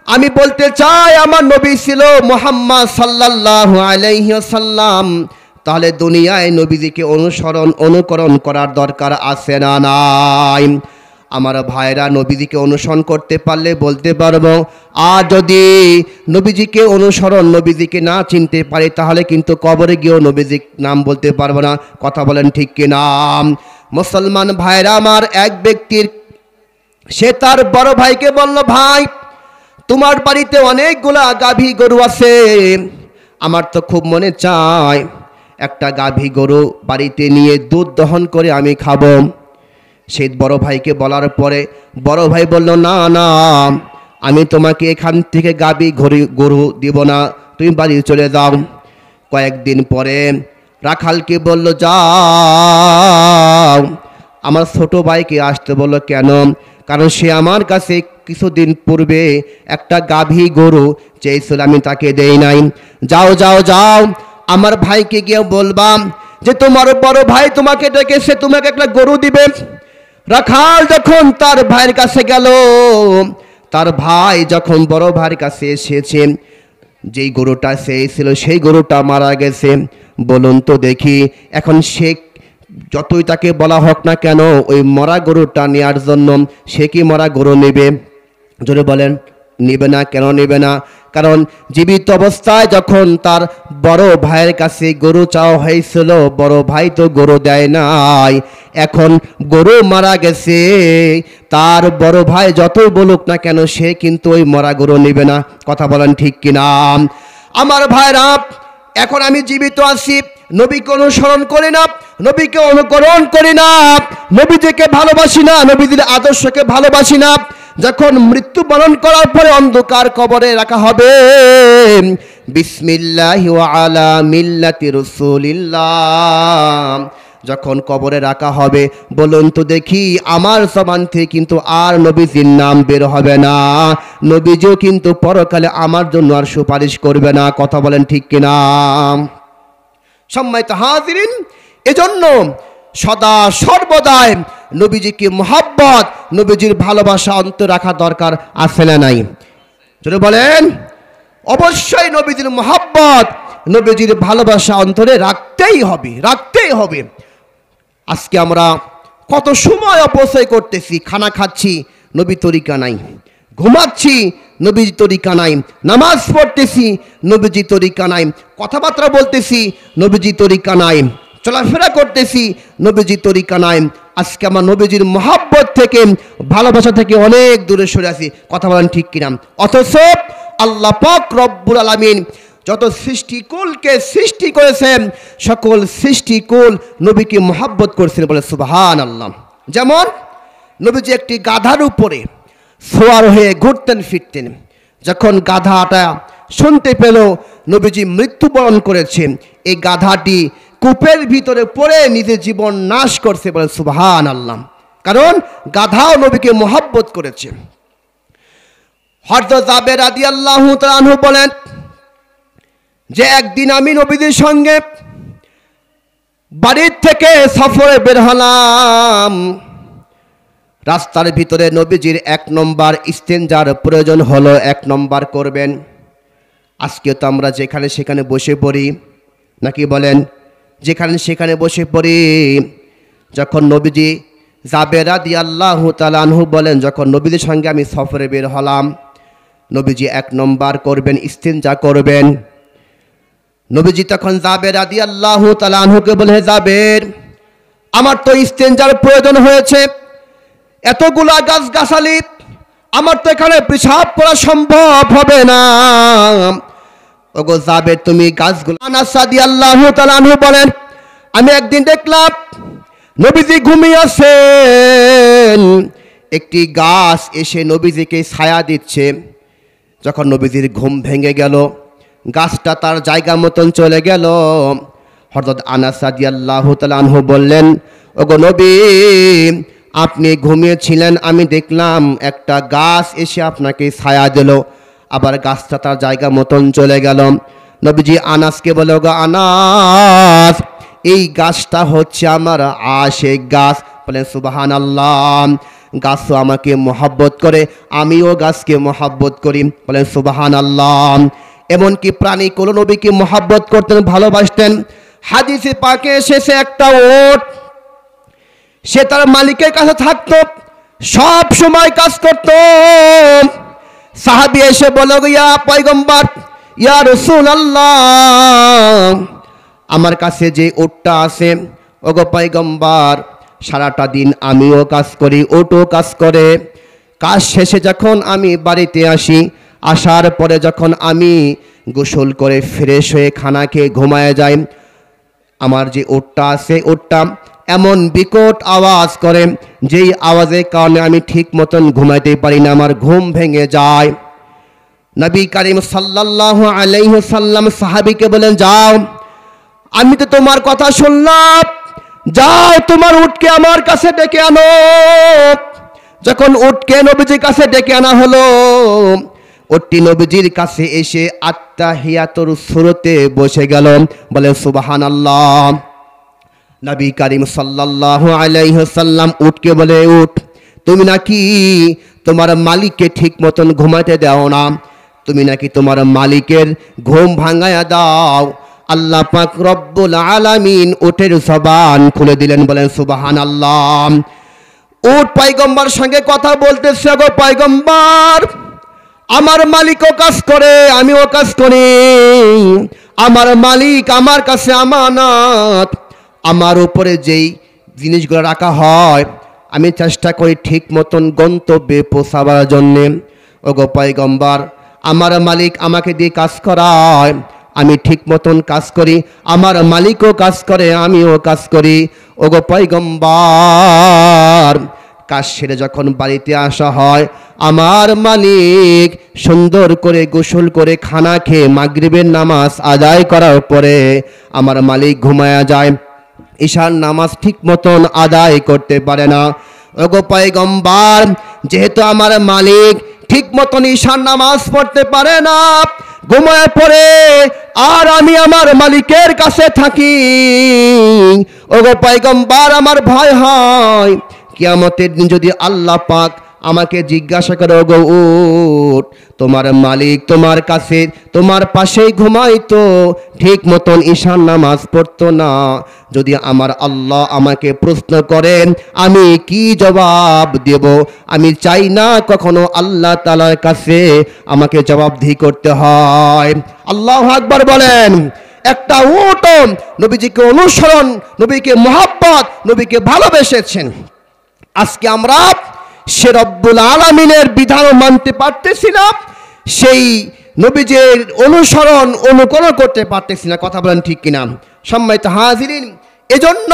আমি বলতে চাই আমার নবী ছিল মুহাম্মদ সাল্লাল্লাহু আলাইহি ওয়াসাল্লাম, তাহলে দুনিয়ায় নবীজিকে অনুকরণ করার দরকার আছে না নাই? আমার ভাইরা, নবীজিকে অনুসরণ করতে পারলে বলতে পারবো। আর যদি নবীজিকে না চিনতে পারি, তাহলে কিন্তু কবরে গিয়েও নবীজির নাম বলতে পারবো না। কথা বলেন ঠিক কিনা? মুসলমান ভাইরা আমার, এক ব্যক্তির সে তার বড় ভাইকে বলল, ভাই তোমার বাড়িতে অনেকগুলা গাভী গরু আছে, আমার তো খুব মনে চায় একটা গাভী গরু বাড়িতে নিয়ে দুধ দহন করে আমি খাবো। সেই বড় ভাইকে বলার পরে বড় ভাই বলল, না না, আমি তোমাকে এখান থেকে গাভী গরু দিব না, তুমি বাড়ি চলে যাও। কয়েকদিন পরে রাখালকে বলল, যাও। আমার ছোট ভাইকে আসতে বলল। কেন? কারণ সে আমার কাছে কিছুদিন পূর্বে একটা গাভী গরু চেয়েছিল, আমি তাকে দেই নাই। যাও যাও যাও, আমার ভাইকে গিয়ে বলবাম যে তোমার বড় ভাই তোমাকে ডেকেছে, তোমাকে একটা গরু দিবে। রাখাল যখন তার ভাইয়ের কাছে গেল, তার ভাই যখন বড় ভাইয়ের কাছে এসেছে, যেই গরুটা চেয়েছিল সেই গরুটা মারা গেছে। বলুন তো দেখি, এখন সে যতই তাকে বলা হোক না কেন, ওই মরা গরুটা নেওয়ার জন্য সে কি মরা গরু নেবে? জোরে বলেন, নেবে না। কেন নেবে না? কারণ জীবিত অবস্থায় যখন তার বড় ভাইয়ের কাছে গরু চাওয়া হয়েছিল, বড় ভাই তো গরু দেয় নাই। এখন গরু মারা গেছে, তার বড় ভাই যতই বলুক না কেন, সে কিন্তু ওই মরা গরু নেবে না। কথা বলেন ঠিক কিনা? আমার ভাইরা, এখন আমি জীবিত আছি, নবীকে অনুসরণ করি না, নবীকে অনুকরণ করি না, নবীজিকে ভালোবাসি না, নবীজির আদর্শকে ভালোবাসি না। যখন মৃত্যুবরণ করার পরে অন্ধকার কবরে রাখা হবে, বিসমিল্লাহি ওয়া আলা মিল্লাতি রাসূলিল্লাহ যখন কবরে রাখা হবে, বলুন তো দেখি, আমার জবান থেকে কিন্তু আর নবীজির নাম বের হবে না, নবীজিও কিন্তু পরকালে আমার জন্য আর সুপারিশ করবে না। কথা বলেন ঠিক কিনা? সম্মানিত হাজিরিন, এজন্য সদা সর্বদাই নবীজিকে মহব্বত, নবীজির ভালোবাসা অন্তরে রাখা দরকার আছে না নাই? যদি বলেন, অবশ্যই নবীজির মহব্বত, নবীজির ভালোবাসা অন্তরে রাখতেই হবে, রাখতেই হবে। আজকে আমরা কত সময় অপচয় করতেছি, খানা খাচ্ছি, নবী তরিকা নাই, ঘুমাচ্ছি, নবীজি তরিকা নাই, নামাজ পড়তেছি, নবীজি তরিকা নাই, কথাবার্তা বলতেছি, নবীজি তরিকা নাই, চলাফেরা করতেছি, নবীজি তরিকা নাই। আজকে আমার নবীজির মহব্বত থেকে, ভালোবাসা থেকে অনেক দূরে সরে আছি। কথা বলেন ঠিক কিনা? অথচ আল্লাহ পাক রব্বুল আলামিন যত সৃষ্টিকুলকে সৃষ্টি করেছেন, সকল সৃষ্টিকুল নবীকে মহব্বত করেছেন, বলে সুবহানাল্লাহ। যেমন নবীজি একটি গাধার উপরে সোয়ার হয়ে ঘুরতেন ফিরতেন, যখন গাধাটা শুনতে পেল নবীজি মৃত্যুবরণ করেছেন, এই গাধাটি কূপের ভিতরে পড়ে নিজের জীবন নাশ করছে, বলে সুবহানাল্লাহ। কারণ গাধাও নবীকে মহব্বত করেছে। হযরত জাবের রাদিয়াল্লাহু তাআলা আনহু বলেন যে একদিন আমি নবীজির সঙ্গে বাড়ির থেকে সফরে বের হলাম, রাস্তার ভিতরে নবীজির 1 নম্বর ইস্তেঞ্জার প্রয়োজন হলো, 1 নম্বর করবেন। আজকে তো আমরা যেখানে সেখানে বসে পড়ি, নাকি বলেন? যেখানে সেখানে বসে পড়ি। যখন নবীজি জাবের রাদিয়াল্লাহু তাআলা আনহু বলেন, যখন নবীজির সঙ্গে আমি সফরে বের হলাম, নবীজি 1 নম্বর করবেন, ইস্তেঞ্জা করবেন। নবীজি তখন জাবের রাদিয়াল্লাহু তাআলা আনহুকে বলে, জাবের, আমার তো ইস্তেঞ্জার প্রয়োজন হয়েছে, এতগুলা গাছগাছালি, আমার তো এখানে পেশাব করা সম্ভব হবে না। ওগো জাবের, তুমি গাছগুলো। আনাস রাদিয়াল্লাহু তাআলা আনহু বলেন, আমি একদিন দেখলাম নবীজি ঘুমিয়ে আছেন, একটি গাছ এসে নবীজিকে ছায়া দিচ্ছে। যখন নবীজির ঘুম ভেঙে গেল, গাছটা তার জায়গা মতন চলে গেল। হযরত আনাস রাদিয়াল্লাহু তাআলা আনহু বললেন, ওগো নবী, আপনি ঘুমিয়েছিলেন, আমি দেখলাম একটা গাছ এসে আপনাকে ছায়া দিল, আবার গাছটা তার জায়গা মতন চলে গেল। নবীজি আনাসকে বলে, ওগো আনাস, এই গাছটা হচ্ছে আমার আশিক গাছ। বলেন সুবহানাল্লাহ। গাছও আমাকে মহব্বত করে, আমিও গাছকে মহব্বত করি। বলেন সুবহানাল্লাহ। এমনকি প্রাণী কোন নবীকে মহব্বত করতেন, ভালোবাসতেন। হাদিসে পাকে এসেছে, একটা ওট সে তার মালিকের কাছে থাকতো, সব সময় কাজ করত। সাহাবী এসে বলল, ইয়া পয়গম্বর, ইয়া রাসূলুল্লাহ, আমার কাছে যে ওটটা আছে, ওগো পয়গম্বর, সারাটা দিন আমিও কাজ করি, ওটও কাজ করে। কাজ শেষে যখন আমি বাড়িতে আসি, আসার পরে যখন আমি গোসল করে ফ্রেশ হয়ে খানা খেয়ে ঘুমায় যাই, আমার যে ওটটা আছে, ওটটা এমন বিকট আওয়াজ করে, যেই আওয়াজের কারণে আমি ঠিক মতন ঘুমাইতে পারি না, আমার ঘুম ভেঙে যায়। নবী করিম সাল্লাল্লাহু আলাইহি ওয়াসাল্লাম সাহাবীকে বলেন, যাও, আমি তো তোমার কথা শুনলাম, যাও তোমার উটকে আমার কাছে ডেকে আনো। যখন উটকে নবীজির কাছে ডেকে আনা হলো, উটটি নবীজির কাছে এসে আত্তাহিয়াতুর সুরতে বসে গেল। বলে সুবহানাল্লাহ। নবী করিম সাল্লাল্লাহু আলাইহি ওয়াসাল্লাম উটকে বলে, উট, তুমি নাকি তোমার মালিককে ঠিক মতন ঘুমাতে দাও না, তুমি নাকি তোমার মালিকের ঘুম ভাঙায়া দাও। আল্লাহ পাক রব্বুল আলামিন উটের জবান খুলে দিলেন। বলেন সুবহানাল্লাহ। উট পয়গম্বর সঙ্গে কথা বলতেছে, গো পয়গম্বর, আমার মালিকও কাজ করে, আমিও কাজ করি, আমার মালিক আমার কাছে আমানত, আমার উপরে যেই জিনিসগুলো রাখা হয় আমি চেষ্টা করি ঠিক মতন গন্তব্যে পৌঁছাবার জন্যে। ওগো পয়গম্বর, আমার মালিক আমাকে দিয়ে কাজ করায়, আমি ঠিক মতন কাজ করি, আমার মালিকও কাজ করে, আমিও কাজ করি। ওগো পয়গম্বর, কাজ সেরে যখন বাড়িতে আসা হয়, আমার মালিক সুন্দর করে গোসল করে খানা খেয়ে মাগরিবের নামাজ আদায় করার পরে আমার মালিক ঘুমায়া যায়, ঈশার নামাজ ঠিক মতন আদায় করতে পারে না। ওগো পয়গম্বর, যেহেতু আমার মালিক ঠিক মতন ঈশার নামাজ পড়তে পারে না, ঘুমায় পড়ে, আর আমি আমার মালিকের কাছে থাকি, ওগো পয়গম্বর, আমার ভয় হয় কিয়ামতের দিন যদি আল্লাহ পাক আমাকে জিজ্ঞাসা করে, ওগো উট, তোমার মালিক তোমার কাছে তোমার পাশেই ঘুমাইতো, ঠিক মতন ঈশার নামাজ পড়তো না, যদি আমার আল্লাহ আমাকে প্রশ্ন করেন আমি কি জবাব দেব? আমি চাই না কখনো আল্লাহ তাআলার কাছে আমাকে জবাবদিহি করতে হয়। আল্লাহু আকবার বলেন। একটা উট নবীজিকে অনুসরণ, নবীকে মহব্বত, নবীকে ভালোবেসেছেন। আজকে আমরা সে রব্বুল আলামিনের বিধান মানতে পারতেছি না, সেই নবীজির অনুসরণ অনুকরণ করতে পারতেছি না। কথা বলেন ঠিক কিনা? সম্মানিত হাজিরিন, এজন্য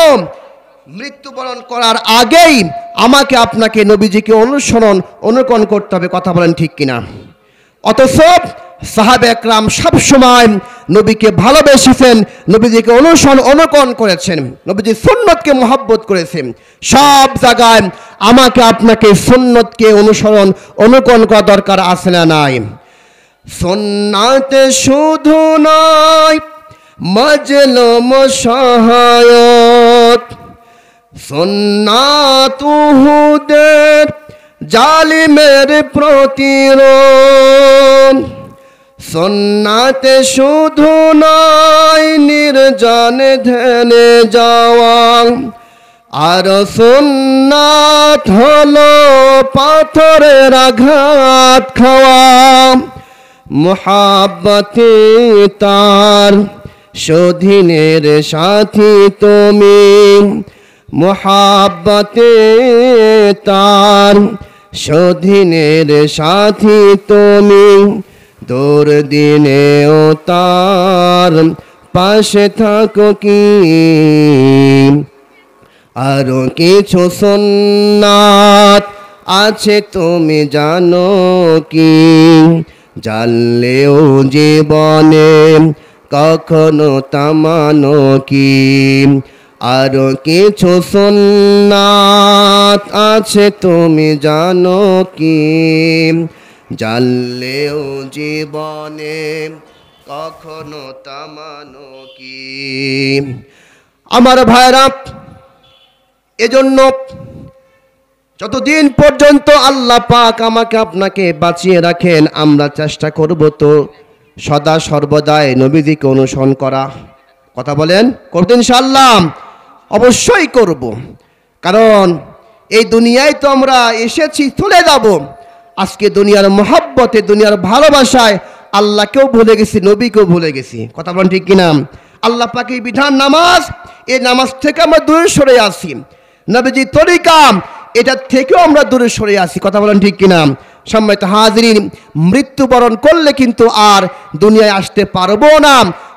মৃত্যুবরণ করার আগেই আমাকে আপনাকে নবীজিকে অনুসরণ অনুকরণ করতে হবে। কথা বলেন ঠিক কিনা? অথচ সাহাবে একরাম সবসময় নবীকে ভালোবেসেছেন, নবীজিকে অনুসরণ অনুকরণ করেছেন, নবীজির সুন্নতকে মহব্বত করেছেন। সব জায়গায় আমাকে আপনাকে সুন্নতকে অনুসরণ অনুকরণ করা দরকার আছে না নাই? সুন্নাতে শুধু নয় মাজলুম সহায়ক, সুন্নাত উহুদের জালিমের প্রতিরোধ, সুন্নাতে শুধু নয় নির্জনে ধ্যানে যাওয়া, আর সুন্নাত হলো পাথরের আঘাত খাওয়া, মুহাব্বতে তার স্বাধীনের সাথী তুমি, মোহাব্বতে তার স্বাধীনের সাথী তুমি, দুর্দিনেও তার পাশে থাকো কি। আরো কিছু সুন্নাত আছে তুমি জানো কি, জানলেও জীবনে কখনো তা মানো কি। আরো কিছু সুন্নাত আছে তুমি জানো কি, জানলেও জীবনে কখনো তা মানো কি। আমার ভাইরা, এজন্য যতদিন পর্যন্ত আল্লাহ পাক আমাকে আপনাকে বাঁচিয়ে রাখেন, আমরা চেষ্টা করব তো সদা সর্বদাই নবীজিকে অনুসরণ করা। কথা বলেন, করব ইনশাআল্লাহ? অবশ্যই করব, কারণ এই দুনিয়ায় তো আমরা এসেছি, চলে যাব। আজকে দুনিয়ার মহব্বতে, দুনিয়ার ভালোবাসায় আল্লাহকেও ভুলে গেছি, নবীকেও ভুলে গেছি। কথা বলেন ঠিক কিনা? আল্লাহ পাকের বিধান নামাজ, এই নামাজ থেকে আমরা দূরে সরে আসি। নবীজির তরিকা, এটা থেকেও আমরা দূরে সরে আসি। কথা বলেন ঠিক কিনা? সম্মানিত হাজিরিন, মৃত্যুবরণ করলে কিন্তু আর দুনিয়ায় আসতে পারবো না,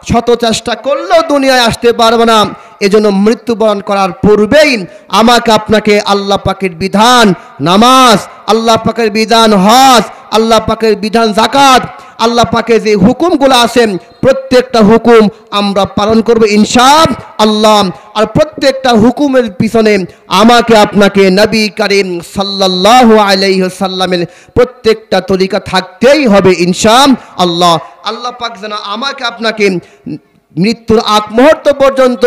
শত চেষ্টা করলেও দুনিয়ায় আসতে পারবো না। এজন্য মৃত্যুবরণ করার পূর্বেই আমাকে আপনাকে আল্লাহ পাকের বিধান নামাজ, আল্লাহ পাকের বিধান হজ, আল্লাহ পাকের বিধান যাকাত, আল্লাহ পাকের যে হুকুমগুলো আছেন প্রত্যেকটা হুকুম আমরা পালন করব ইনশাআল্লাহ। আর প্রত্যেকটা হুকুমের পিছনে আমাকে আপনাকে নবী করিম সাল্লাল্লাহু আলাইহি ওয়াসাল্লামের প্রত্যেকটা তরিকা থাকতেই হবে ইনশাআল্লাহ। আল্লাহ পাক যেন আমাকে আপনাকে মৃত্যুর আগ মুহূর্ত পর্যন্ত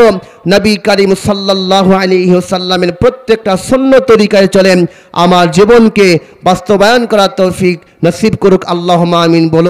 নবী করিম সাল্লাল্লাহু আলাইহি ওয়াসাল্লামের প্রত্যেকটা সুন্নাত তরিকায় চলেন, আমার জীবনকে বাস্তবায়ন করার তৌফিক নসিব করুক। আল্লাহুম্মা আমিন বলো।